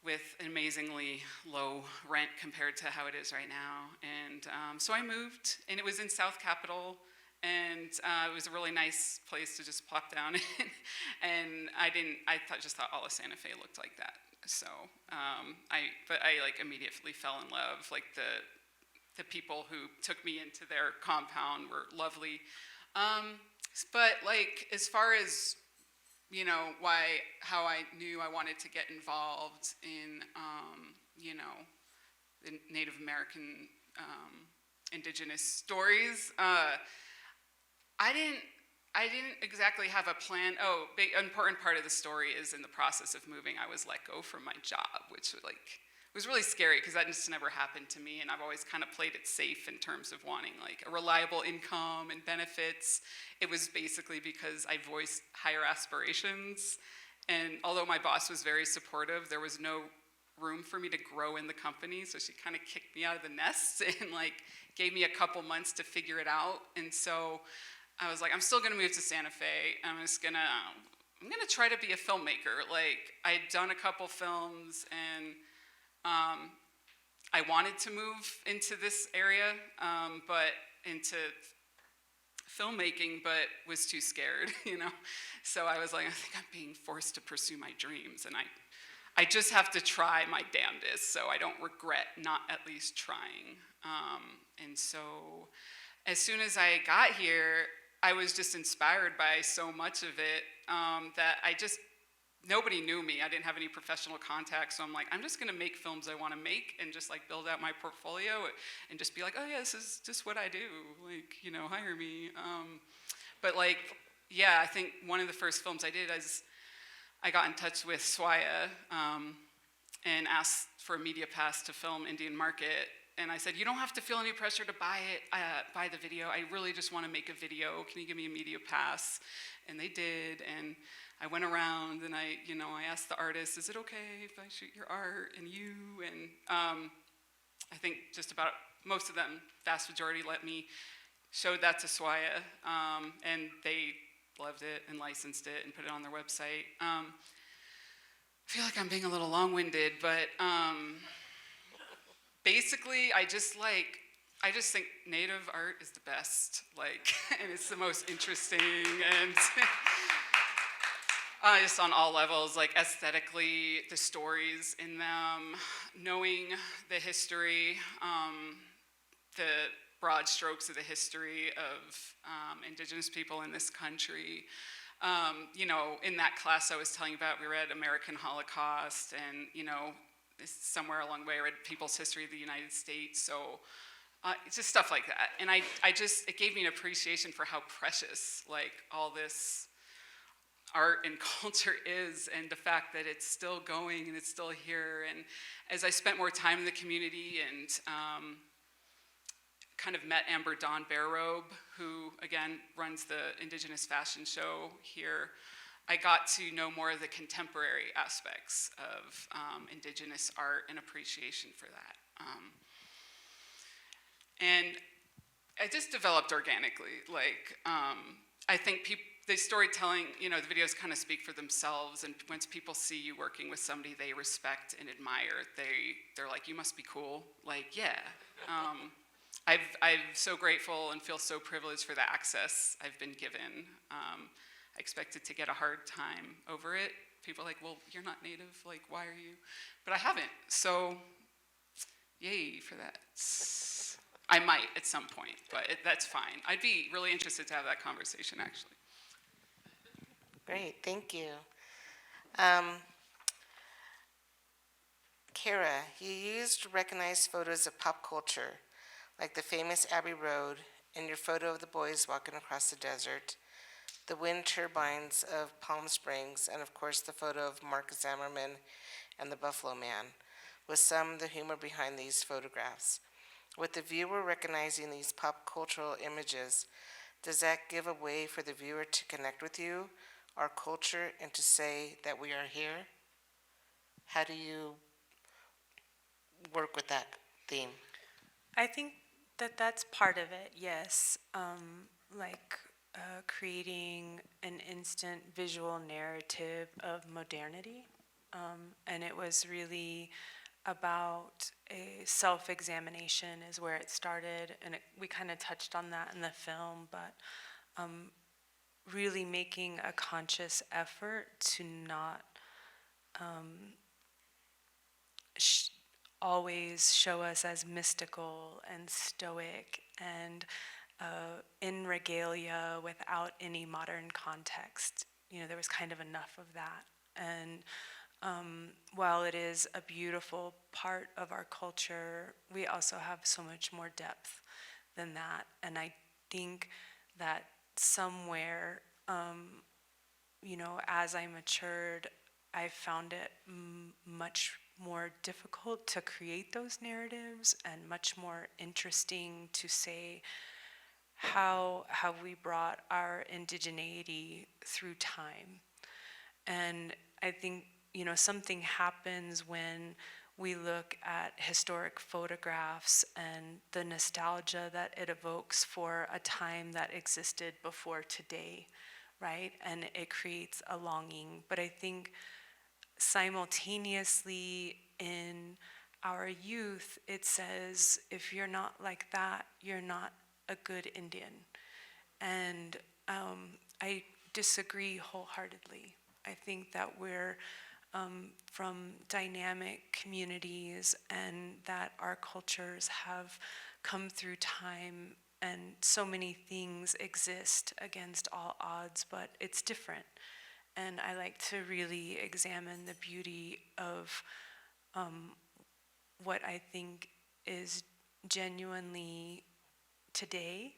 with an amazingly low rent compared to how it is right now. And so I moved, and it was in South Capitol, and it was a really nice place to just plop down in. And I just thought all of Santa Fe looked like that. So I like immediately fell in love. Like the people who took me into their compound were lovely. But like as far as how I knew I wanted to get involved in the Native American indigenous stories, I didn't exactly have a plan. Big important part of the story is in the process of moving, I was let go from my job, which was really scary because that just never happened to me, and I've always kind of played it safe in terms of wanting like a reliable income and benefits. It was basically because I voiced higher aspirations, and although my boss was very supportive, there was no room for me to grow in the company, so she kind of kicked me out of the nest and like gave me a couple months to figure it out. And so I was like, I'm still gonna move to Santa Fe. I'm gonna try to be a filmmaker. Like, I'd done a couple films, and I wanted to move into this area, but into filmmaking, but was too scared, So I was like, I think I'm being forced to pursue my dreams, and I just have to try my damnedest, so I don't regret not at least trying. And so as soon as I got here, I was just inspired by so much of it that nobody knew me. I didn't have any professional contacts, so I'm like, I'm just gonna make films I wanna make and just like build out my portfolio and just be like, oh yeah, this is just what I do, like, hire me. But like, yeah, I think one of the first films I did is I got in touch with SWAIA and asked for a media pass to film Indian Market. And I said, you don't have to feel any pressure to buy the video. I really just want to make a video. Can you give me a media pass? And they did. And I went around and I asked the artist, is it okay if I shoot your art and you? And I think just about most of them, vast majority, let me. Showed that to SWAIA, and they loved it and licensed it and put it on their website. I feel like I'm being a little long-winded, but basically, I just think Native art is the best, and it's the most interesting, and just on all levels, like aesthetically, the stories in them, knowing the history, broad strokes of the history of Indigenous people in this country. You know, in that class I was telling you about, we read American Holocaust, and, you know, somewhere along the way I read People's History of the United States. So it's just stuff like that. And it gave me an appreciation for how precious, like, all this art and culture is, and the fact that it's still going and it's still here. And as I spent more time in the community and kind of met Amber Dawn Barobe, who again runs the Indigenous fashion show here, I got to know more of the contemporary aspects of Indigenous art and appreciation for that. And it just developed organically. Like, I think the storytelling, you know, the videos kind of speak for themselves, and once people see you working with somebody they respect and admire, they're like, you must be cool. Like, yeah. I'm so grateful and feel so privileged for the access I've been given. I expected to get a hard time over it. People are like, well, you're not Native, like, why are you? But I haven't, so yay for that. I might at some point, but that's fine. I'd be really interested to have that conversation, actually. Great, thank you. Kara, you used recognized photos of pop culture, like the famous Abbey Road and your photo of the boys walking across the desert, the wind turbines of Palm Springs, and of course the photo of Mark Zammerman and the Buffalo Man, with some of the humor behind these photographs. With the viewer recognizing these pop cultural images, does that give a way for the viewer to connect with you, our culture, and to say that we are here? How do you work with that theme? I think that that's part of it, yes. Creating an instant visual narrative of modernity. And it was really about a self-examination is where it started, and we kind of touched on that in the film, but really making a conscious effort to not always show us as mystical and stoic and in regalia without any modern context. You know, there was kind of enough of that. And while it is a beautiful part of our culture, we also have so much more depth than that. And I think that somewhere, you know, as I matured, I found it much more difficult to create those narratives and much more interesting to say, how have we brought our indigeneity through time? And I think, you know, something happens when we look at historic photographs and the nostalgia that it evokes for a time that existed before today, right? And it creates a longing. But I think simultaneously in our youth, it says, if you're not like that, you're not a good Indian. And I disagree wholeheartedly. I think that we're from dynamic communities and that our cultures have come through time, and so many things exist against all odds, but it's different. And I like to really examine the beauty of what I think is genuinely today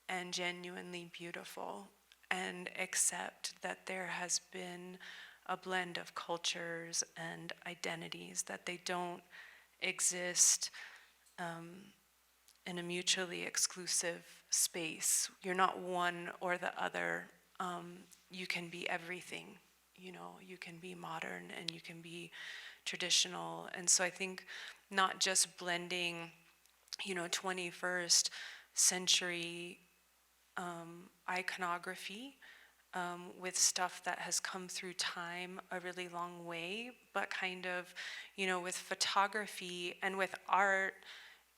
and genuinely beautiful, and accept that there has been a blend of cultures and identities, that they don't exist in a mutually exclusive space. You're not one or the other. You can be everything. You know, you can be modern and you can be traditional. And so I think not just blending, you know, 21st century iconography with stuff that has come through time a really long way, but kind of, you know, with photography and with art,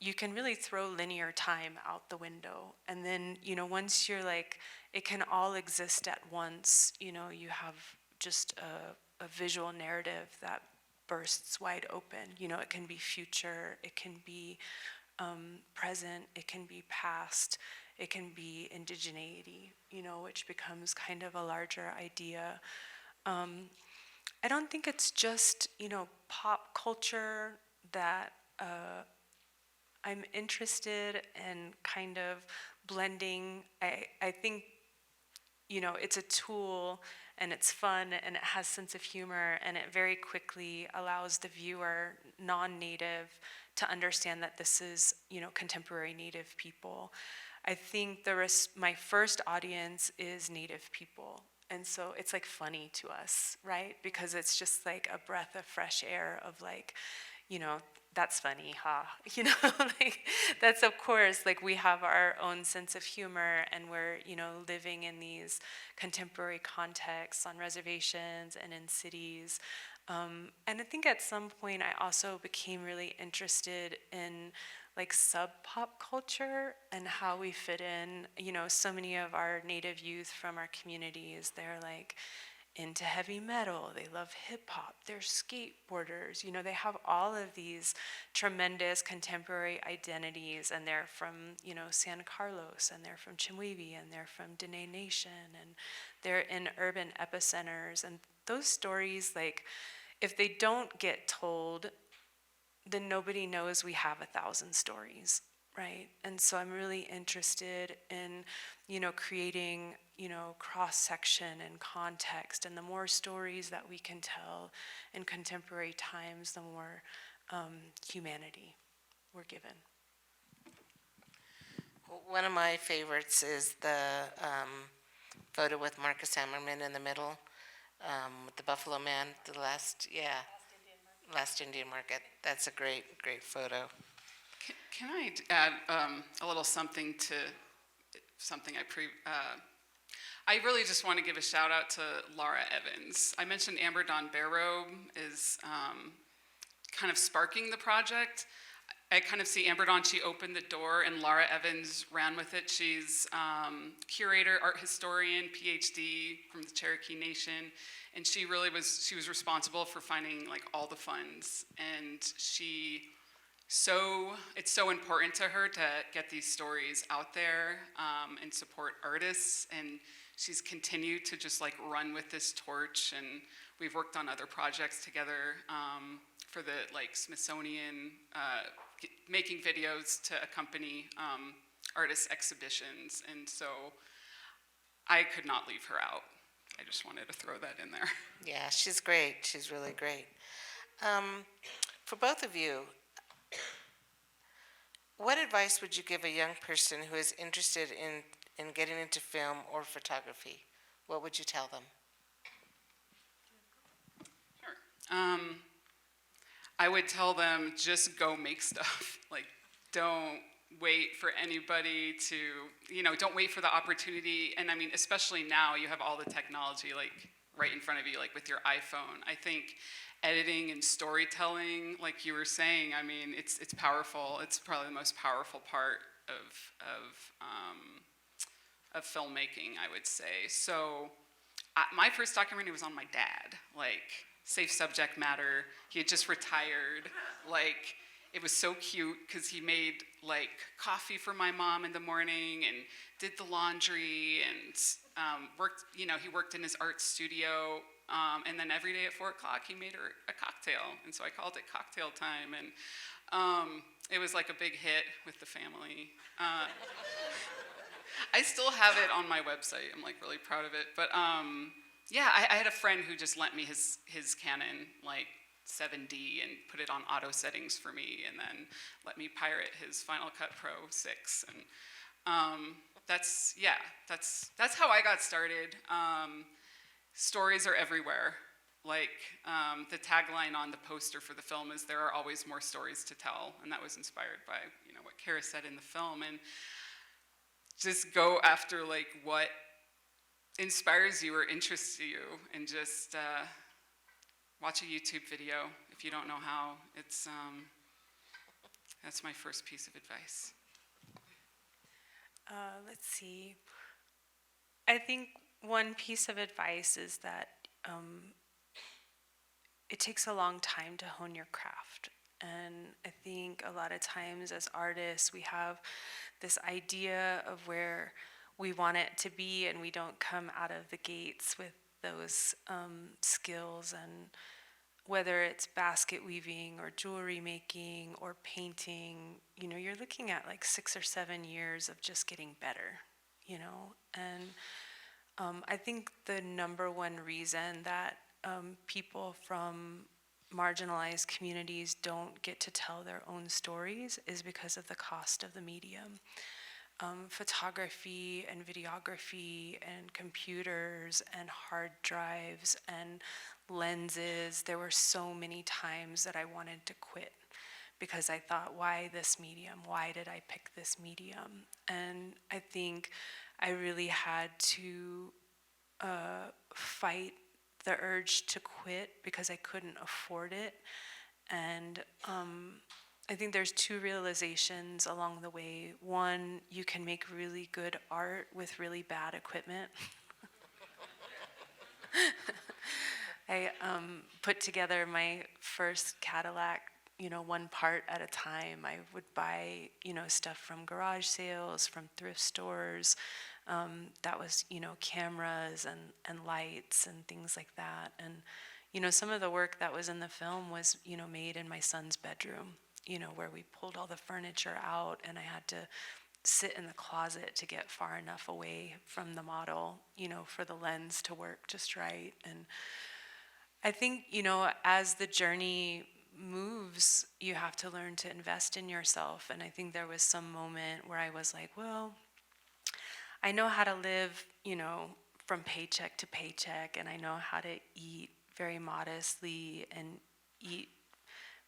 you can really throw linear time out the window. And then, you know, once you're like, it can all exist at once, you know, you have just a visual narrative that bursts wide open. You know, it can be future, it can be present, it can be past, it can be indigeneity, which becomes kind of a larger idea. I don't think it's just, pop culture that I'm interested in kind of blending. I think, it's a tool and it's fun and it has sense of humor and it very quickly allows the viewer, non-native, to understand that this is, contemporary Native people. I think my first audience is Native people. And so it's like funny to us, right? Because it's just like a breath of fresh air of like, that's funny, huh? Like that's, of course, like we have our own sense of humor and we're, living in these contemporary contexts on reservations and in cities. And I think at some point I also became really interested in like sub-pop culture and how we fit in. So many of our Native youth from our communities, they're like into heavy metal, they love hip hop, they're skateboarders, they have all of these tremendous contemporary identities, and they're from, San Carlos, and they're from Chemehuevi, and they're from Dene Nation, and they're in urban epicenters. And those stories, like, if they don't get told, then nobody knows we have 1,000 stories, right? And so I'm really interested in, creating, cross-section and context. And the more stories that we can tell in contemporary times, the more humanity we're given. One of my favorites is the photo with Marcus Hammerman in the middle, with the Buffalo Man, Last Indian Market. That's a great photo. Can I add a little something to something I really just want to give a shout out to Laura Evans. I mentioned Amber Dawn Barrow is kind of sparking the project. I kind of see Amber Dawn, she opened the door, and Laura Evans ran with it. She's curator, art historian, PhD from the Cherokee Nation, and she was responsible for finding like all the funds. And it's so important to her to get these stories out there and support artists. And she's continued to just like run with this torch. And we've worked on other projects together for the like Smithsonian, making videos to accompany artist exhibitions. And so I could not leave her out. I just wanted to throw that in there. Yeah, she's great. She's really great. For both of you, what advice would you give a young person who is interested in getting into film or photography? What would you tell them? Sure. I would tell them just go make stuff. Like, don't wait for anybody to, don't wait for the opportunity. And I mean, especially now, you have all the technology like right in front of you, like with your iPhone. I think editing and storytelling, like you were saying, I mean, it's powerful. It's probably the most powerful part of filmmaking, I would say. So my first documentary was on my dad, like safe subject matter. He had just retired. Like, it was so cute because he made like coffee for my mom in the morning and did the laundry and he worked in his art studio. And then every day at 4 o'clock, he made her a cocktail. And so I called it Cocktail Time. And it was like a big hit with the family. I still have it on my website. I'm like really proud of it. But yeah, I had a friend who just lent me his Canon like 7D and put it on auto settings for me, and then let me pirate his Final Cut Pro 6. And that's how I got started. Stories are everywhere. Like the tagline on the poster for the film is "There are always more stories to tell," and that was inspired by what Kara said in the film. And just go after like what inspires you or interests you, and just watch a YouTube video if you don't know how. It's that's my first piece of advice. Let's see. I think one piece of advice is that it takes a long time to hone your craft. And I think a lot of times as artists, we have this idea of where we want it to be, and we don't come out of the gates with those skills. And whether it's basket weaving or jewelry making or painting, you know, you're looking at like 6 or 7 years of just getting better, you know. And I think the number one reason that people from marginalized communities don't get to tell their own stories is because of the cost of the medium. Photography and videography and computers and hard drives and lenses. There were so many times that I wanted to quit because I thought, why this medium? Why did I pick this medium? And I think I really had to fight the urge to quit because I couldn't afford it. And I think there's two realizations along the way. One, you can make really good art with really bad equipment. I put together my first Cadillac, you know, one part at a time. I would buy, you know, stuff from garage sales, from thrift stores. That was, you know, cameras and lights and things like that. And, you know, some of the work that was in the film was, you know, made in my son's bedroom, you know, where we pulled all the furniture out and I had to sit in the closet to get far enough away from the model, you know, for the lens to work just right. And I think, you know, as the journey moves, you have to learn to invest in yourself. And I think there was some moment where I was like, well, I know how to live, you know, from paycheck to paycheck, and I know how to eat very modestly and eat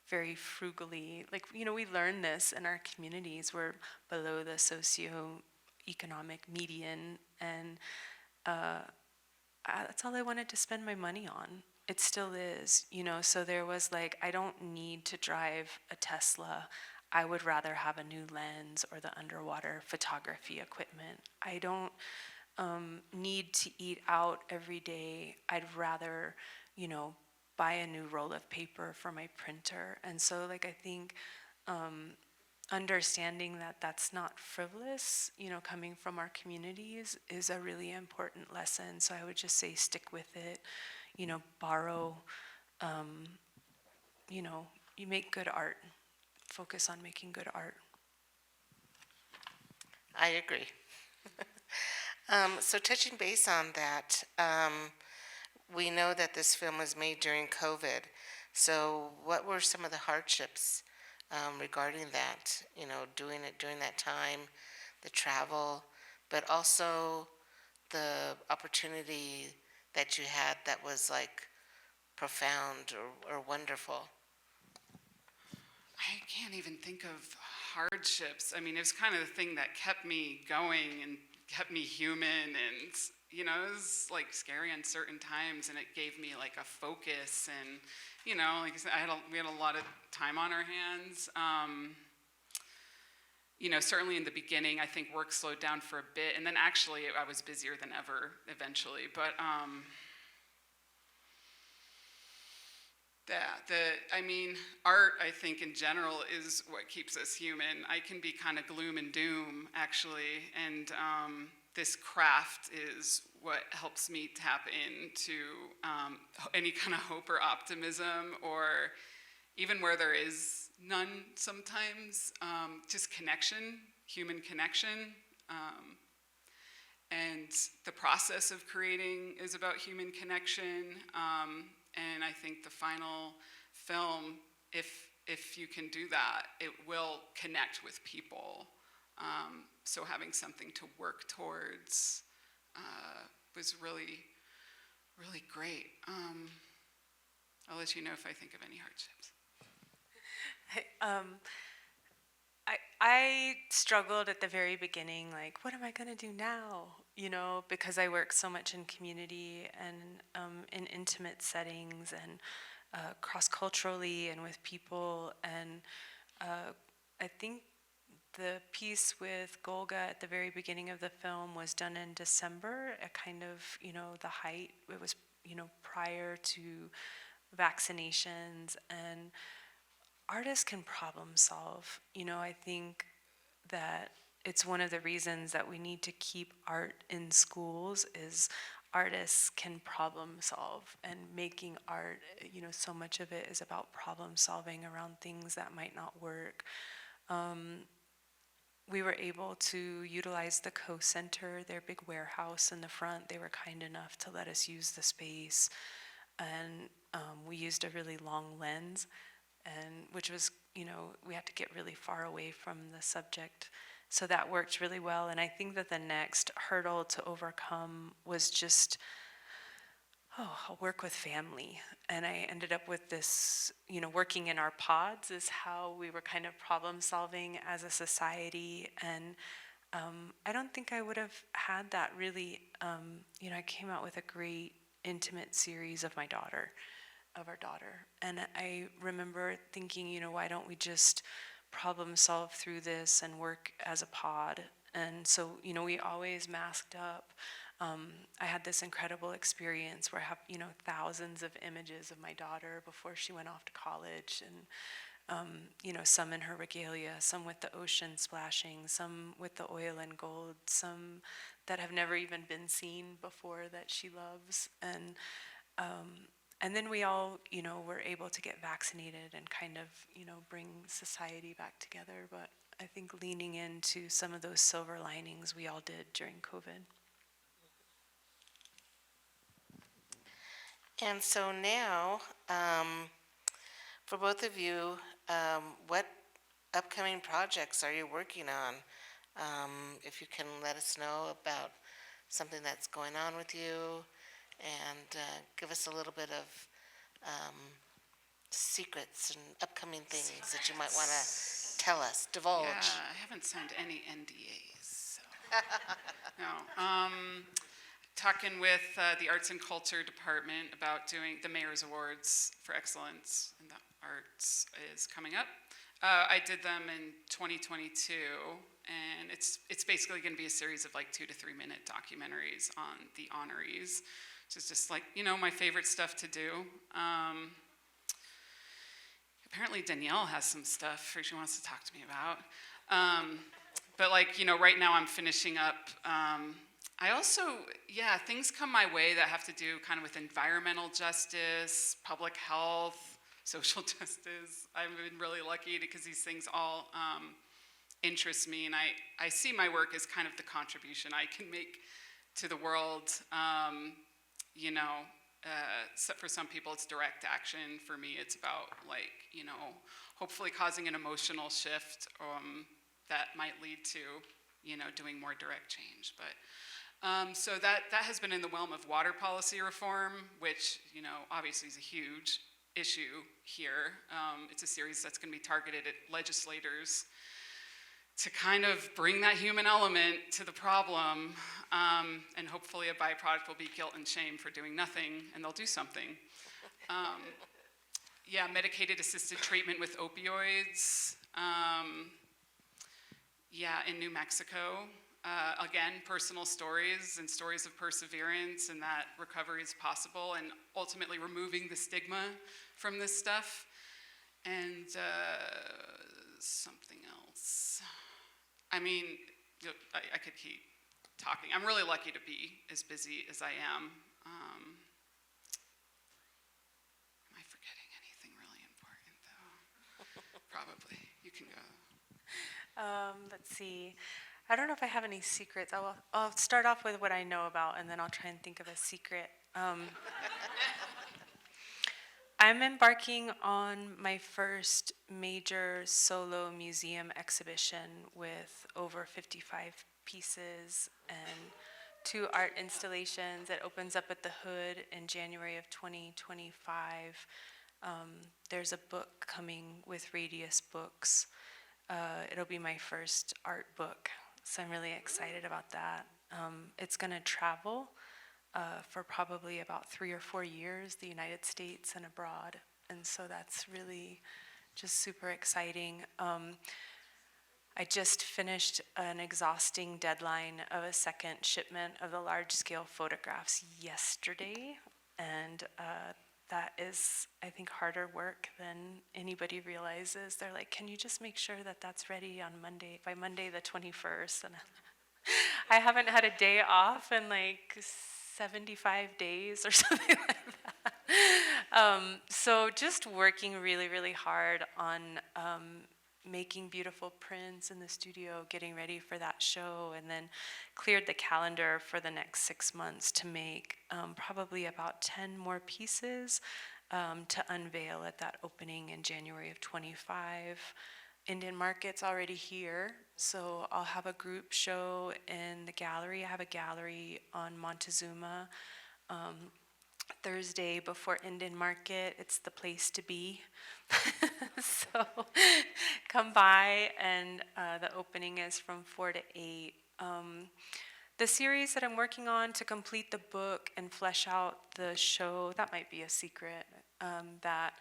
very frugally. Like, you know, we learn this in our communities. We're below the socioeconomic median, and that's all I wanted to spend my money on. It still is, you know, so there was like, I don't need to drive a Tesla. I would rather have a new lens or the underwater photography equipment. I don't need to eat out every day. I'd rather, you know, buy a new roll of paper for my printer. And so, like, I think understanding that that's not frivolous, you know, coming from our communities is a really important lesson. So I would just say stick with it, you know, borrow, you know, you make good art. Focus on making good art. I agree. So touching base on that, we know that this film was made during COVID. So what were some of the hardships regarding that, you know, doing it during that time, the travel, but also the opportunity that you had that was like profound or wonderful? I can't even think of hardships. I mean, it was kind of the thing that kept me going and kept me human, and you know, it was like scary, uncertain times, and it gave me like a focus. And you know, like I said, we had a lot of time on our hands. You know, certainly in the beginning, I think work slowed down for a bit, and then actually I was busier than ever eventually. But I mean, art, I think in general is what keeps us human. I can be kind of gloom and doom, actually, and this craft is what helps me tap into any kind of hope or optimism, or even where there is none sometimes, just connection, human connection. And the process of creating is about human connection. And I think the final film, if you can do that, it will connect with people. So having something to work towards was really, really great. I'll let you know if I think of any hardships. I struggled at the very beginning, like, what am I going to do now? You know, because I work so much in community and in intimate settings and cross-culturally and with people. And I think the piece with Golga at the very beginning of the film was done in December, at kind of, you know, the height. It was, you know, prior to vaccinations. And artists can problem solve. I think that it's one of the reasons that we need to keep art in schools is artists can problem solve, and making art, so much of it is about problem solving around things that might not work. We were able to utilize the Co-Center, their big warehouse in the front. They were kind enough to let us use the space, and we used a really long lens, and which was, we had to get really far away from the subject. So that worked really well. And I think that the next hurdle to overcome was just, I'll work with family. And I ended up with this, working in our pods is how we were kind of problem solving as a society. And I don't think I would have had that really, I came out with a great intimate series of our daughter. And I remember thinking, why don't we just problem solve through this and work as a pod? And so, we always masked up. I had this incredible experience where I have, thousands of images of my daughter before she went off to college, and some in her regalia, some with the ocean splashing, some with the oil and gold, some that have never even been seen before that she loves. And then we all, were able to get vaccinated and kind of, bring society back together. But I think leaning into some of those silver linings we all did during COVID. And so now, for both of you, what upcoming projects are you working on? If you can let us know about something that's going on with you, and give us a little bit of secrets and upcoming things that you might want to tell us, divulge. Yeah, I haven't signed any NDAs. So. No. Talking with the Arts and Culture Department about doing the Mayor's Awards for Excellence in the Arts is coming up. I did them in 2022, and it's basically going to be a series of like 2 to 3 minute documentaries on the honorees, which is just like, my favorite stuff to do. Apparently Danielle has some stuff she wants to talk to me about. But like, right now I'm finishing up. I also, things come my way that have to do kind of with environmental justice, public health, social justice. I've been really lucky because these things all interest me, and I see my work as kind of the contribution I can make to the world. For some people it's direct action. For me it's about hopefully causing an emotional shift that might lead to, doing more direct change. But so that has been in the realm of water policy reform, which, obviously is a huge issue here. It's a series that's going to be targeted at legislators to kind of bring that human element to the problem, and hopefully a byproduct will be guilt and shame for doing nothing, and they'll do something. Medicated assisted treatment with opioids. In New Mexico. Again, personal stories and stories of perseverance, and that recovery is possible, and ultimately removing the stigma from this stuff. And something else. I mean, I could keep talking. I'm really lucky to be as busy as I am. Am I forgetting anything really important, though? Probably. You can go. Let's see. I don't know if I have any secrets. I'll start off with what I know about, and then I'll try and think of a secret. I'm embarking on my first major solo museum exhibition with over 55 pieces and 2 art installations. It opens up at the Hood in January of 2025. There's a book coming with Radius Books. It'll be my first art book, so I'm really excited about that. It's going to travel for probably about 3 or 4 years, the United States and abroad, and so that's really just super exciting. I just finished an exhausting deadline of a second shipment of the large-scale photographs yesterday, and that is, I think, harder work than anybody realizes. They're like, can you just make sure that that's ready on Monday, by Monday the 21st? And I haven't had a day off in like 75 days or something like that. So just working really, really hard on making beautiful prints in the studio, getting ready for that show, and then cleared the calendar for the next 6 months to make probably about 10 more pieces to unveil at that opening in January of 25. Indian Market's already here, so I'll have a group show in the gallery. I have a gallery on Montezuma. Thursday before Indian Market, it's the place to be. So come by, and the opening is from 4 to 8. The series that I'm working on to complete the book and flesh out the show, that might be a secret, that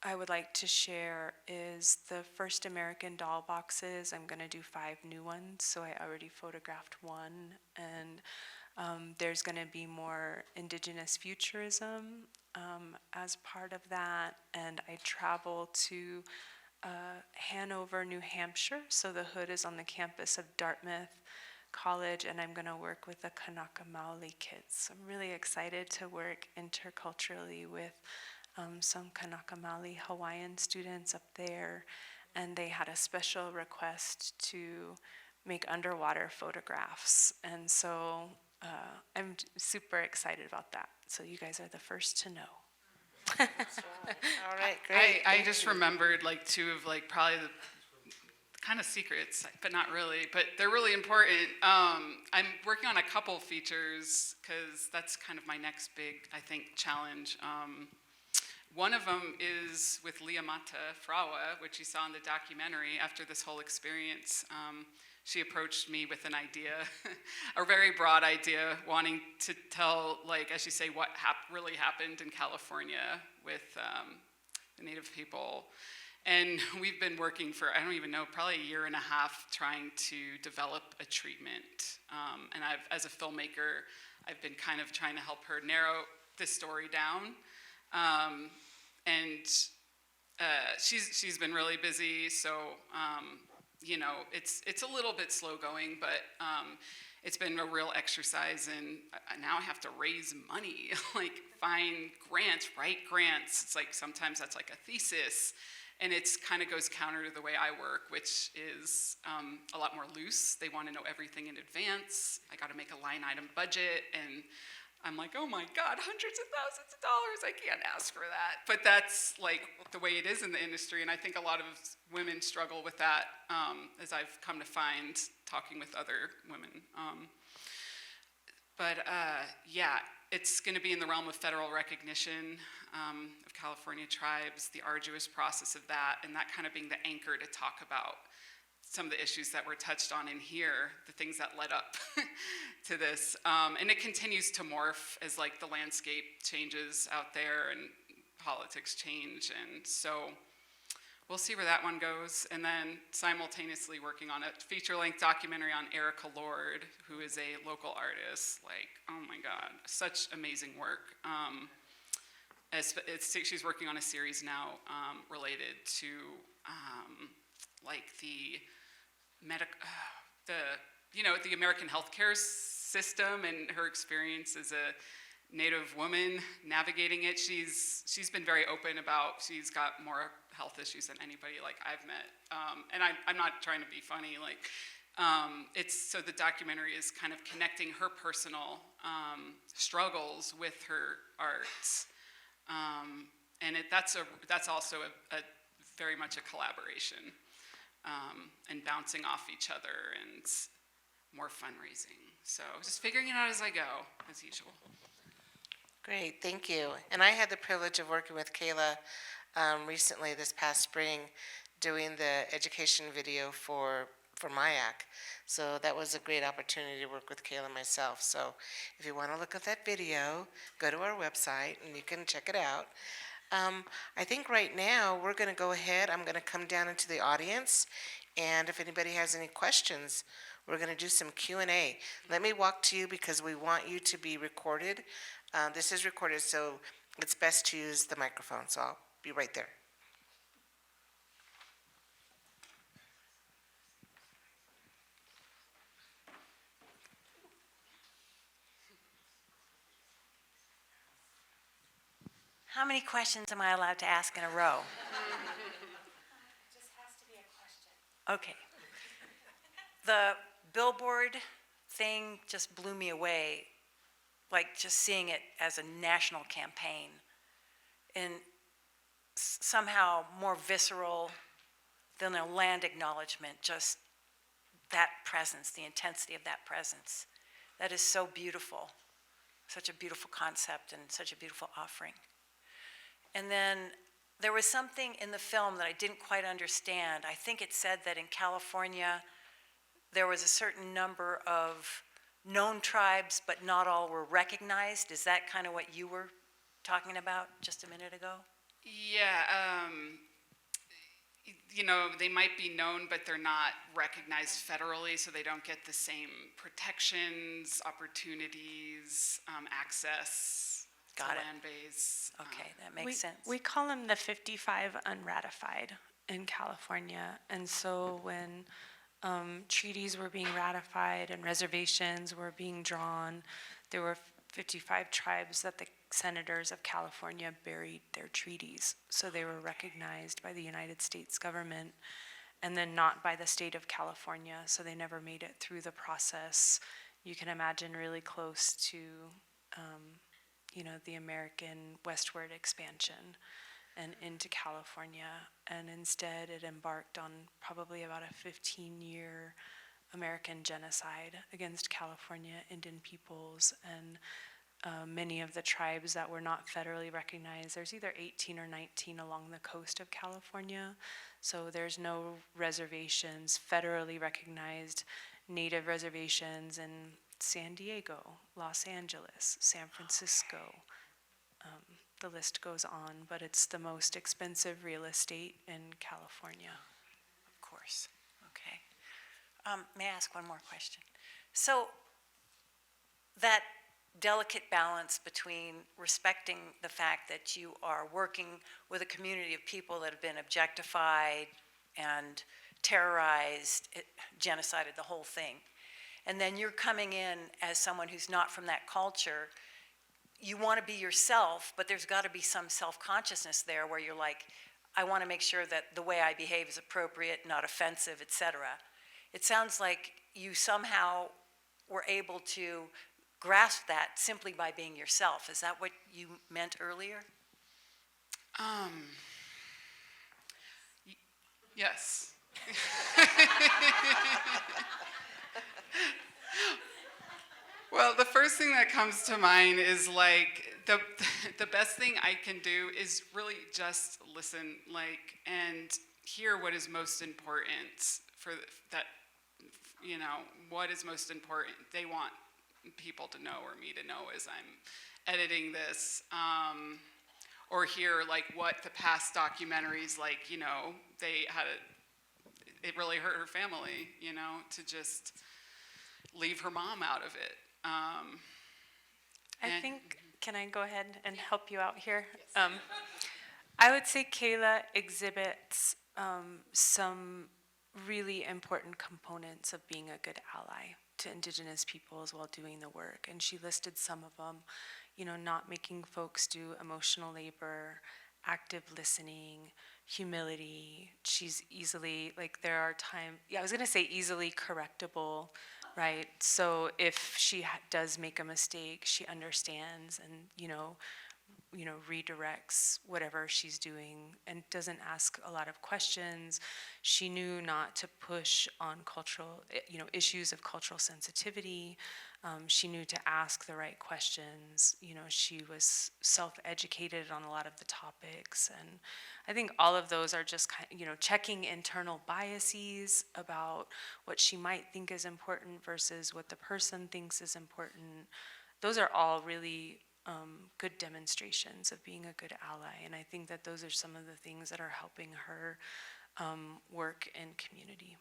I would like to share is the first American doll boxes. I'm going to do 5 new ones, so I already photographed one, and there's going to be more Indigenous futurism as part of that, and I travel to Hanover, New Hampshire, so the hood is on the campus of Dartmouth College, and I'm going to work with the Kanaka Maoli kids. So I'm really excited to work interculturally with some Kanaka Maoli Hawaiian students up there, and they had a special request to make underwater photographs, and so I'm super excited about that. So you guys are the first to know. All right, great. I just remembered like 2 of like probably the kind of secrets, but not really, but they're really important. I'm working on a couple features because that's kind of my next big, I think, challenge. One of them is with Liamata Frawa, which you saw in the documentary. After this whole experience, she approached me with an idea, a very broad idea, wanting to tell, like, as you say, what really happened in California with the Native people. And we've been working for, I don't even know, probably 1.5 years trying to develop a treatment. And as a filmmaker, I've been kind of trying to help her narrow this story down. And she's been really busy, so you know, it's a little bit slow going, but it's been a real exercise, and now I have to raise money, like find grants, write grants. It's like sometimes that's like a thesis, and it's kind of goes counter to the way I work, which is a lot more loose. They want to know everything in advance. I got to make a line item budget, and I'm like, oh my God, hundreds of thousands of dollars, I can't ask for that. But that's like the way it is in the industry, and I think a lot of women struggle with that, as I've come to find talking with other women. Yeah, it's gonna be in the realm of federal recognition of California tribes, the arduous process of that, and that kind of being the anchor to talk about some of the issues that were touched on in here, the things that led up to this. And it continues to morph as like the landscape changes out there and politics change. And so we'll see where that one goes. And then simultaneously working on a feature-length documentary on Erica Lord, who is a local artist. Like, oh my God, such amazing work. She's working on a series now related to like the the American healthcare system and her experience as a Native woman navigating it. She's been very open about, she's got more health issues than anybody like I've met. And I'm not trying to be funny, like, so the documentary is kind of connecting her personal struggles with her arts. And that's also a very much a collaboration, and bouncing off each other and more fundraising. So just figuring it out as I go, as usual. Great, thank you. And I had the privilege of working with Kayla recently this past spring, doing the education video for MIAC. So that was a great opportunity to work with Kayla myself. So if you want to look at that video, go to our website and you can check it out. I think right now we're going to go ahead. I'm going to come down into the audience, and if anybody has any questions, We're going to do some Q&A. Let me walk to you because we want you to be recorded. This is recorded, so it's best to use the microphone, so I'll be right there. How many questions am I allowed to ask in a row? It just has to be a question. Okay. The billboard thing just blew me away, like just seeing it as a national campaign and somehow more visceral than a land acknowledgement, just that presence, the intensity of that presence. That is so beautiful, such a beautiful concept and such a beautiful offering. And then there was something in the film that I didn't quite understand. I think it said that in California, there was a certain number of known tribes, but not all were recognized. Is that kind of what you were talking about just a minute ago? Yeah, you know, they might be known, but they're not recognized federally, so they don't get the same protections, opportunities, access to Got it. land base. Okay, that makes sense. We call them the 55 unratified in California. And so when treaties were being ratified and reservations were being drawn, there were 55 tribes that the senators of California buried their treaties. So they were recognized by the United States government and then not by the state of California. So they never made it through the process. You can imagine really close to, you know, the American westward expansion and into California. And instead it embarked on probably about a 15-year American genocide against California Indian peoples and many of the tribes that were not federally recognized. There's either 18 or 19 along the coast of California. So there's no reservations, federally recognized Native reservations in San Diego, Los Angeles, San Francisco. The list goes on, but it's the most expensive real estate in California. Of course. Okay. May I ask one more question? So that delicate balance between respecting the fact that you are working with a community of people that have been objectified and terrorized, genocided, the whole thing, and then you're coming in as someone who's not from that culture. You want to be yourself, but there's got to be some self-consciousness there where you're like, I want to make sure that the way I behave is appropriate, not offensive, etc. It sounds like you somehow were able to grasp that simply by being yourself. Is that what you meant earlier? Yes. Well, the first thing that comes to mind is like the best thing I can do is really just listen, like, and hear what is most important for that, you know, what is most important. They want people to know or me to know as I'm editing this, or hear like what the past documentaries, like, you know, they had it really hurt her family, you know, to just leave her mom out of it. I think, can I go ahead and help you out here? Yes. I would say Kayla exhibits some really important components of being a good ally to Indigenous peoples while doing the work. And she listed some of them, you know, not making folks do emotional labor, active listening, humility. She's easily, like, there are times, I was going to say easily correctable, right? So if she does make a mistake, she understands and, you know, redirects whatever she's doing and doesn't ask a lot of questions. She knew not to push on cultural, you know, issues of cultural sensitivity. She knew to ask the right questions. You know, she was self-educated on a lot of the topics. And I think all of those are just kind of, you know, checking internal biases about what she might think is important versus what the person thinks is important. Those are all really good demonstrations of being a good ally. And I think that those are some of the things that are helping her work in community.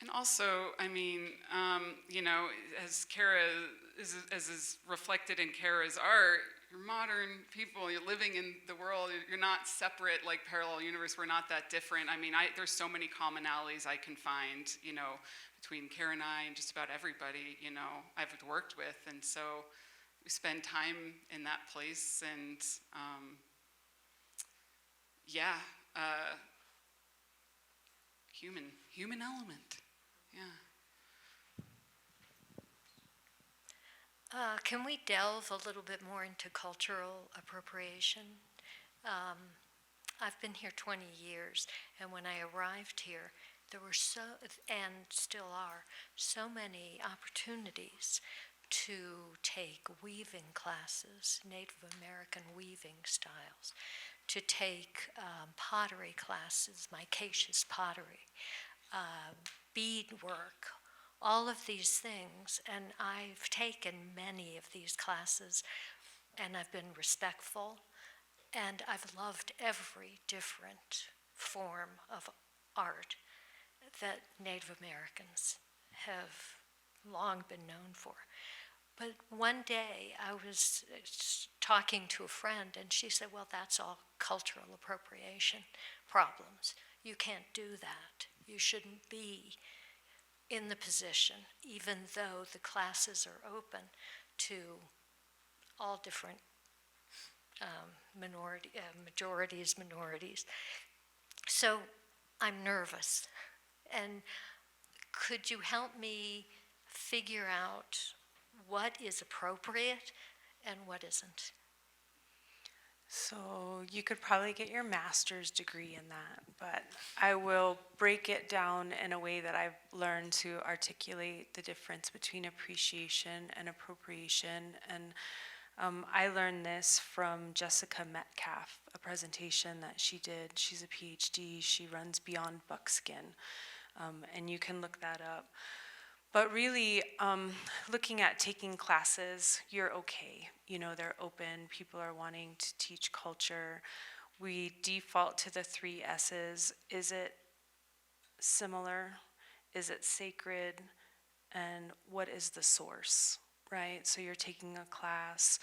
And also, I mean, you know, as Kara is reflected in Kara's art, you're modern people. You're living in the world. You're not separate like parallel universe. We're not that different. I mean, there's so many commonalities I can find, you know, between Kara and I and just about everybody, you know, I've worked with. And so we spend time in that place, and yeah, human element. Yeah. Can we delve a little bit more into cultural appropriation? I've been here 20 years, and when I arrived here, there were and still are, so many opportunities to take weaving classes, Native American weaving styles, to take pottery classes, micaceous pottery, beadwork, all of these things. And I've taken many of these classes, and I've been respectful, and I've loved every different form of art that Native Americans have long been known for. But one day I was talking to a friend, and she said, well, that's all cultural appropriation problems. You can't do that. You shouldn't be in the position, even though the classes are open to all different majorities, minorities. So I'm nervous. And could you help me figure out what is appropriate and what isn't? So you could probably get your master's degree in that, but I will break it down in a way that I've learned to articulate the difference between appreciation and appropriation. And I learned this from Jessica Metcalf, a presentation that she did. She's a PhD. She runs Beyond Buckskin, and you can look that up. But really, looking at taking classes, you're okay. You know, they're open. People are wanting to teach culture. We default to the 3 S's. Is it similar? Is it sacred? And what is the source, right? So you're taking a class.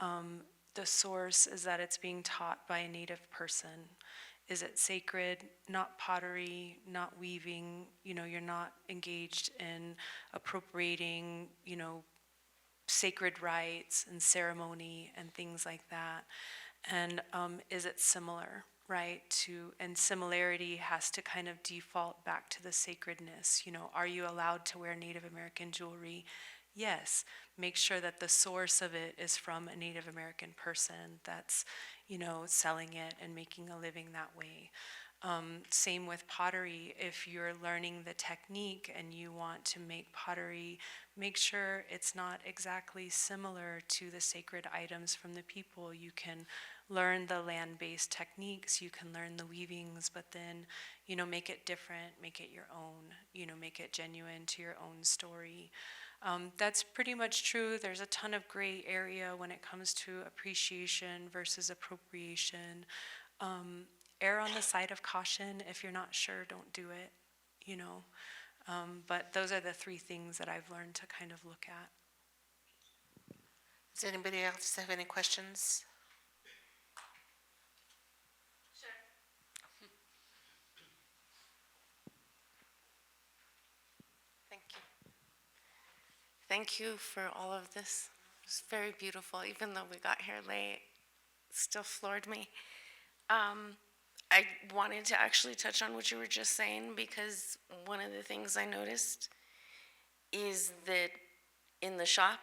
The source is that it's being taught by a Native person. Is it sacred? Not pottery, not weaving. You know, you're not engaged in appropriating, you know, sacred rites and ceremony and things like that. And is it similar, right? And similarity has to kind of default back to the sacredness. You know, are you allowed to wear Native American jewelry? Yes. Make sure that the source of it is from a Native American person that's, you know, selling it and making a living that way. Same with pottery. If you're learning the technique and you want to make pottery, make sure it's not exactly similar to the sacred items from the people. You can learn the land-based techniques, you can learn the weavings, but then, you know, make it different, make it your own, you know, make it genuine to your own story. That's pretty much true. There's a ton of gray area when it comes to appreciation versus appropriation. Err on the side of caution. If you're not sure, don't do it, you know. But those are the 3 things that I've learned to kind of look at. Does anybody else have any questions? Thank you. Thank you for all of this. It was very beautiful, even though we got here late. It still floored me. I wanted to actually touch on what you were just saying, because one of the things I noticed is that in the shop,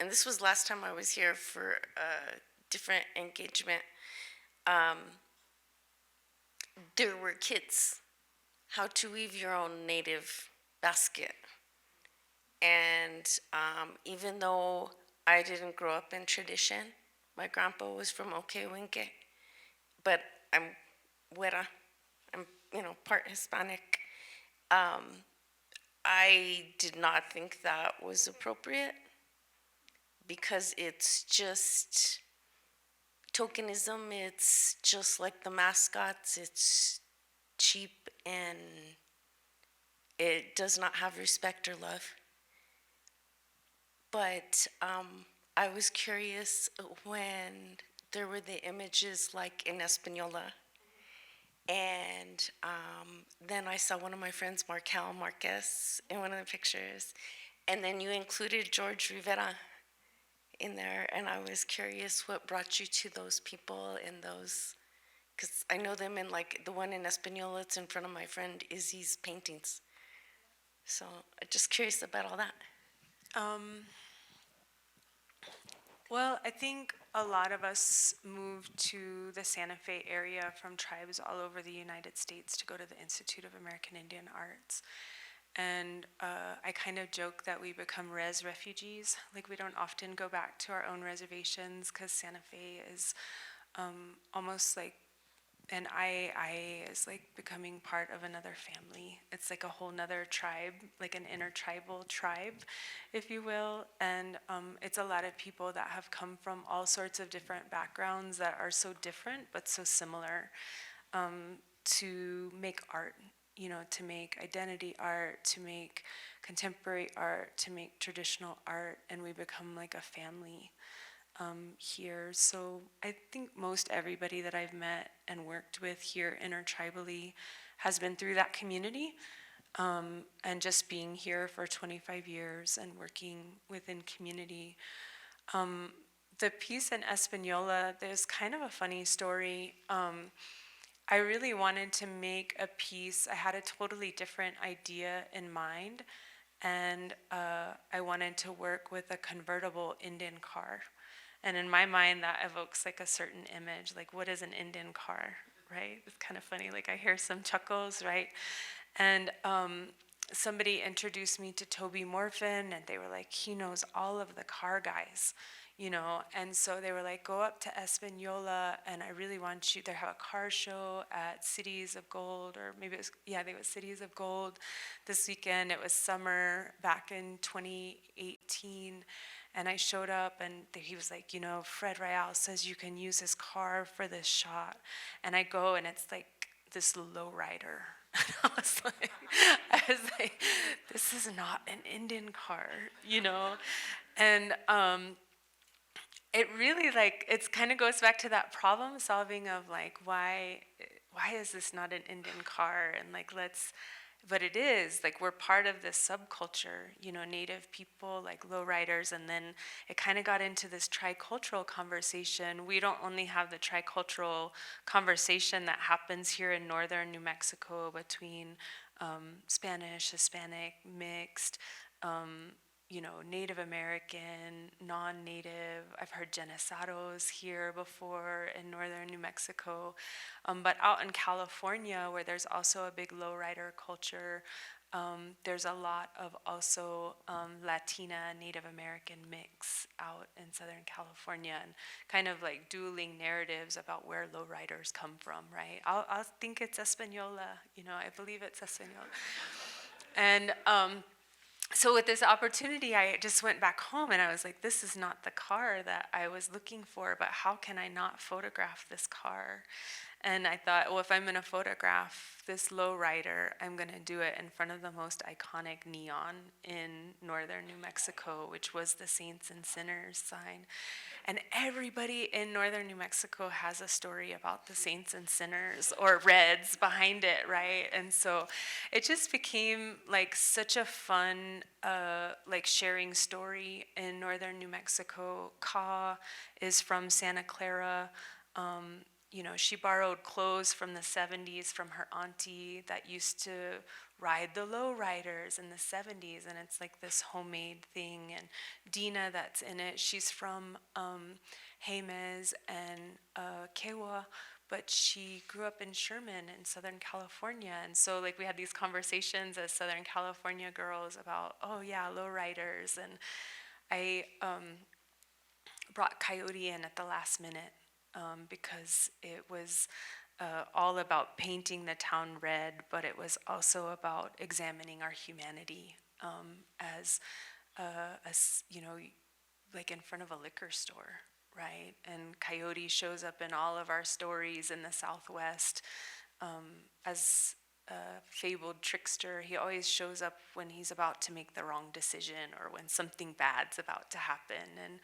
and this was last time I was here for a different engagement, there were kits, how to weave your own native basket. And even though I didn't grow up in tradition, my grandpa was from Okewinke, but I'm Wera, I'm, you know, part Hispanic. I did not think that was appropriate, because it's just tokenism. It's just like the mascots. It's cheap and it does not have respect or love. But I was curious when there were the images like in Española, and then I saw one of my friends, Markel Marquez, in one of the pictures, and then you included George Rivera in there, and I was curious what brought you to those people and those, because I know them in like the one in Española, it's in front of my friend Izzy's paintings. So I'm just curious about all that. Well, I think a lot of us moved to the Santa Fe area from tribes all over the United States to go to the Institute of American Indian Arts. And I kind of joke that we become refugees. Like, we don't often go back to our own reservations because Santa Fe is almost like, and I is like becoming part of another family. It's like a whole nother tribe, like an intertribal tribe, if you will. And it's a lot of people that have come from all sorts of different backgrounds that are so different but so similar, to make art, you know, to make identity art, to make contemporary art, to make traditional art, and we become like a family here. So I think most everybody that I've met and worked with here intertribally has been through that community, and just being here for 25 years and working within community. The piece in Española, there's kind of a funny story. I really wanted to make a piece. I had a totally different idea in mind, and I wanted to work with a convertible Indian car. And in my mind, that evokes like a certain image, like what is an Indian car, right? It's kind of funny, like I hear some chuckles, right? And somebody introduced me to Toby Morfin, and they were like, he knows all of the car guys, you know? And so they were like, go up to Española, and I really want you, they have a car show at Cities of Gold, or maybe it was, yeah, I think it was Cities of Gold this weekend. It was summer back in 2018. And I showed up, and he was like, you know, Fred Rial says you can use his car for this shot. And I go, and it's like this lowrider. I was like, this is not an Indian car, you know? And it really, like, it's kind of goes back to that problem solving of like, why is this not an Indian car? And like, but it is, like, we're part of this subculture, you know, Native people, like lowriders, and then it kind of got into this tricultural conversation. We don't only have the tricultural conversation that happens here in northern New Mexico between Spanish, Hispanic, mixed, you know, Native American, non-Native. I've heard Genesados here before in northern New Mexico. But out in California, where there's also a big lowrider culture, there's a lot of also Latina, Native American mix out in Southern California, and kind of like dueling narratives about where lowriders come from, right? I'll think it's Española, you know, I believe it's Española. And so with this opportunity, I just went back home and I was like, this is not the car that I was looking for, but how can I not photograph this car? And I thought, well, if I'm going to photograph this lowrider, I'm going to do it in front of the most iconic neon in northern New Mexico, which was the Saints and Sinners sign. And everybody in northern New Mexico has a story about the Saints and Sinners or Reds behind it, right? And so it just became like such a fun, like sharing story in northern New Mexico. Ka is from Santa Clara. You know, she borrowed clothes from the 70s from her auntie that used to ride the lowriders in the 70s, and it's like this homemade thing. And Dina that's in it, she's from Jemez and Kewa, but she grew up in Sherman in Southern California. And so like we had these conversations as Southern California girls about, oh yeah, lowriders. And I brought Coyote in at the last minute. Because it was all about painting the town red, but it was also about examining our humanity as you know, like in front of a liquor store, right? And Coyote shows up in all of our stories in the Southwest as fabled trickster. He always shows up when he's about to make the wrong decision or when something bad's about to happen. And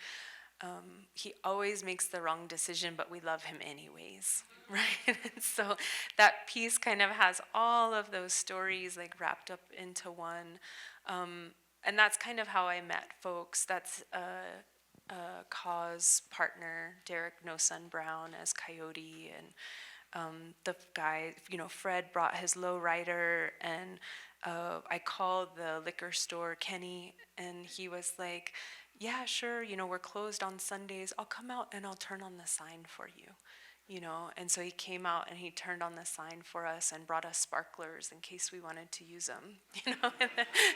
he always makes the wrong decision, but we love him anyways, right? And so that piece kind of has all of those stories like wrapped up into one. And that's kind of how I met folks. That's Cause partner, Derek No Sun Brown as Coyote, and the guy, Fred brought his lowrider, and I called the liquor store, Kenny, and he was like, yeah, sure, we're closed on Sundays. I'll come out and I'll turn on the sign for you. And so he came out and he turned on the sign for us and brought us sparklers in case we wanted to use them,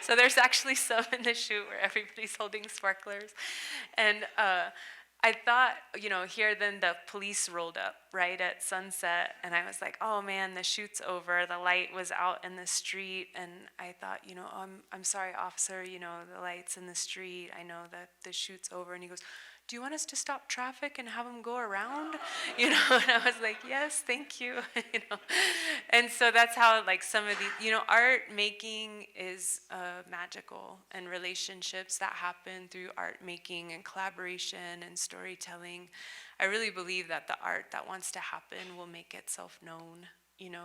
So there's actually some in the shoot where everybody's holding sparklers. And I thought, here then the police rolled up right at sunset, and I was like, oh man, the shoot's over. The light was out in the street, and I thought, I'm sorry, officer, the light's in the street. I know that the shoot's over. And he goes, do you want us to stop traffic and have them go around? And I was like, yes, thank you. And so that's how like some of these, art making is magical, and relationships that happen through art making and collaboration and storytelling. I really believe that the art that wants to happen will make itself known,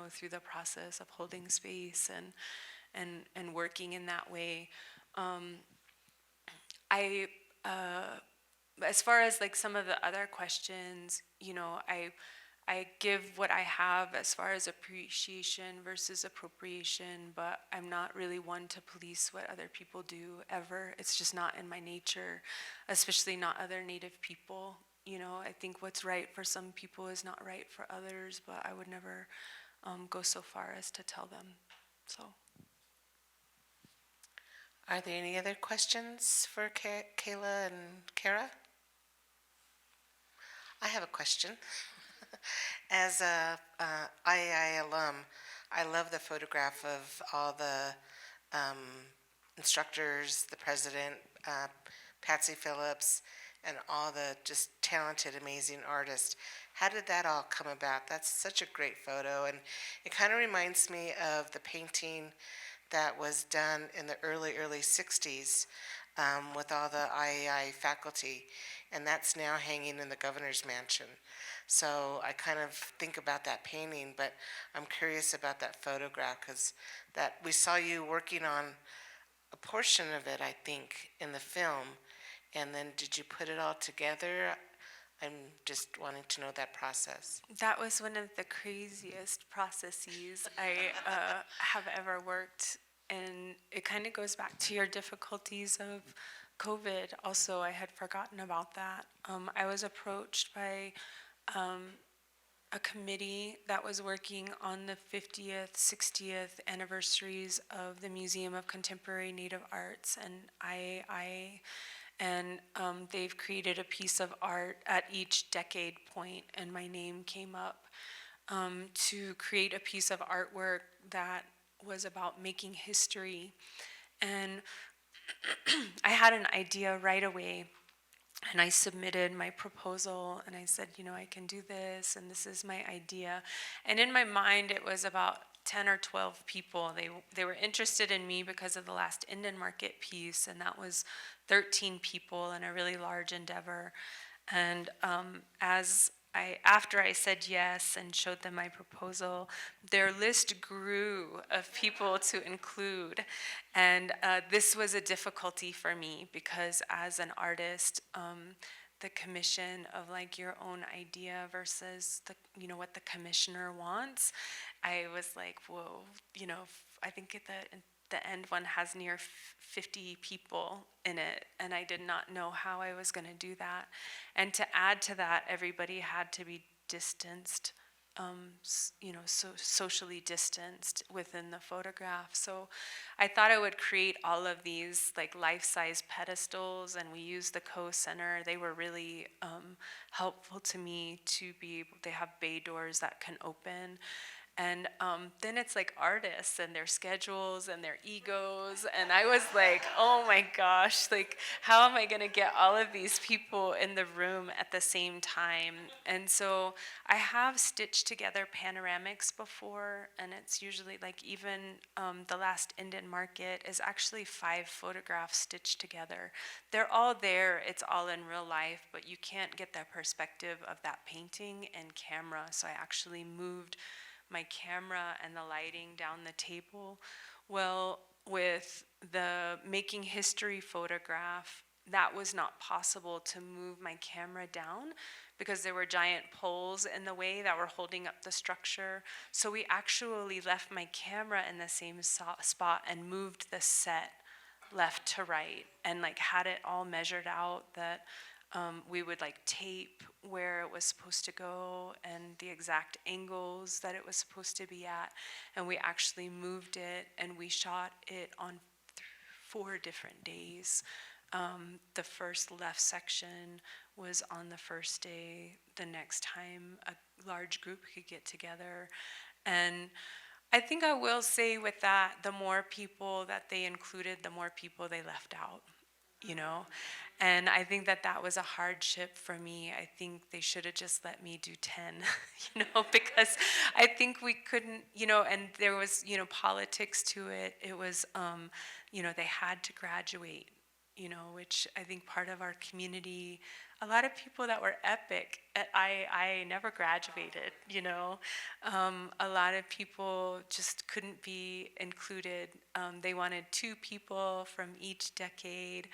through the process of holding space and working in that way. As far as like some of the other questions, I give what I have as far as appreciation versus appropriation, but I'm not really one to police what other people do ever. It's just not in my nature, especially not other Native people. I think what's right for some people is not right for others, but I would never go so far as to tell them. So. Are there any other questions for Kayla and Kara? I have a question. As a IAI alum, I love the photograph of all the instructors, the president, Patsy Phillips, and all the just talented, amazing artists. How did that all come about? That's such a great photo, and it kind of reminds me of the painting that was done in the early 60s with all the IAI faculty, and that's now hanging in the governor's mansion. So I kind of think about that painting, but I'm curious about that photograph, because that we saw you working on a portion of it, I think, in the film, and then did you put it all together? I'm just wanting to know that process. That was one of the craziest processes I have ever worked, and it kind of goes back to your difficulties of COVID. Also, I had forgotten about that. I was approached by a committee that was working on the 50th, 60th anniversaries of the Museum of Contemporary Native Arts and IAI. And they've created a piece of art at each decade point, and my name came up to create a piece of artwork that was about making history. And I had an idea right away, and I submitted my proposal, and I said, I can do this, and this is my idea. And in my mind, it was about 10 or 12 people. They were interested in me because of the last Indian Market piece, and that was 13 people in a really large endeavor. And after I said yes and showed them my proposal, their list grew of people to include. And this was a difficulty for me because as an artist, the commission of like your own idea versus what the commissioner wants, I was like, whoa, I think at the end one has near 50 people in it, and I did not know how I was going to do that. And to add to that, everybody had to be distanced, so socially distanced within the photograph. So I thought I would create all of these like life-size pedestals, and we used the co-center. They were really helpful to me to be able, they have bay doors that can open. And then it's like artists and their schedules and their egos. And I was like, oh my gosh, like, how am I going to get all of these people in the room at the same time? And so I have stitched together panoramics before, and it's usually like even the last Indian market is actually 5 photographs stitched together. They're all there, it's all in real life, but you can't get the perspective of that painting and camera. So I actually moved my camera and the lighting down the table. Well, with the Making History photograph, that was not possible to move my camera down because there were giant poles in the way that were holding up the structure. So we actually left my camera in the same spot and moved the set left to right and like had it all measured out that we would like tape where it was supposed to go and the exact angles that it was supposed to be at. And we actually moved it and we shot it on 4 different days. The first left section was on the first day. The next time a large group could get together. And I think I will say with that, the more people that they included, the more people they left out, you know? And I think that that was a hardship for me. I think they should have just let me do 10, you know, because I think we couldn't, you know, and there was, you know, politics to it. It was, you know, they had to graduate, you know, which I think part of our community, a lot of people that were epic, I never graduated, you know. A lot of people just couldn't be included. They wanted 2 people from each decade,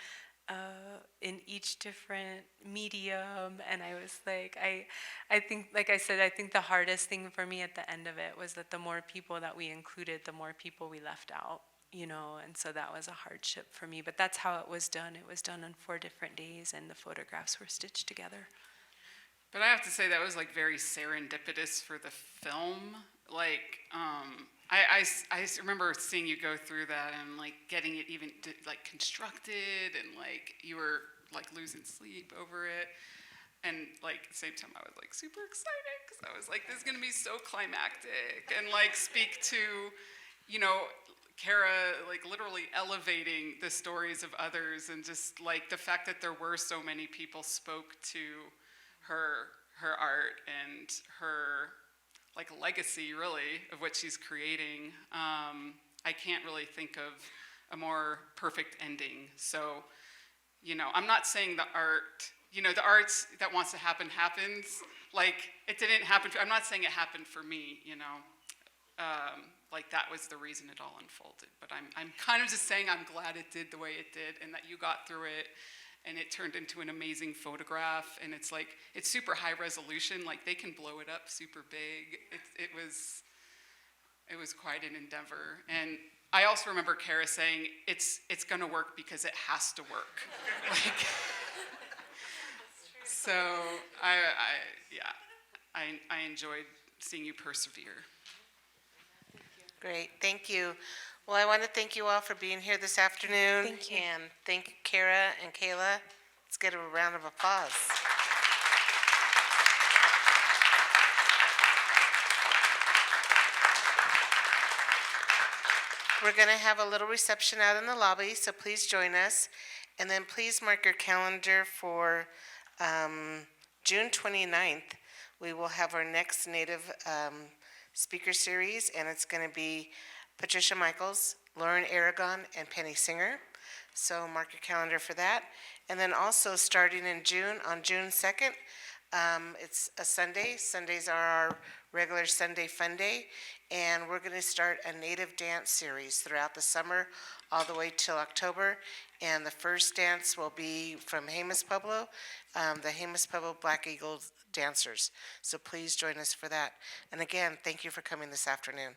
in each different medium, and I was like, I think, like I said, I think the hardest thing for me at the end of it was that the more people that we included, the more people we left out, you know, and so that was a hardship for me, but that's how it was done. It was done on 4 different days, and the photographs were stitched together. But I have to say that was like very serendipitous for the film. Like, I remember seeing you go through that and like getting it even like constructed, and like you were like losing sleep over it. And like at the same time I was like super excited because I was like, this is gonna be so climactic and like speak to, you know, Kara like literally elevating the stories of others, and just like the fact that there were so many people spoke to her art and her like legacy really of what she's creating. I can't really think of a more perfect ending. So, you know, I'm not saying the art, you know, the arts that wants to happen happens. Like it didn't happen. I'm not saying it happened for me, you know. Like that was the reason it all unfolded. But I'm kind of just saying I'm glad it did the way it did, and that you got through it, and it turned into an amazing photograph. And it's like, it's super high resolution. Like they can blow it up super big. It was quite an endeavor. And I also remember Kara saying, it's gonna work because it has to work. Like, so I enjoyed seeing you persevere. Great, thank you. Well, I want to thank you all for being here this afternoon. Thank you. And thank you, Kara and Kayla. Let's get a round of applause. We're going to have a little reception out in the lobby, so please join us. And then please mark your calendar for June 29th. We will have our next Native speaker series, and it's going to be Patricia Michaels, Lauren Aragon, and Penny Singer. So mark your calendar for that. And then also starting in June, on June 2nd, it's a Sunday. Sundays are our regular Sunday fun day. And we're going to start a Native dance series throughout the summer, all the way till October. And the first dance will be from Jemez Pueblo, the Jemez Pueblo Black Eagle Dancers. So please join us for that. And again, thank you for coming this afternoon.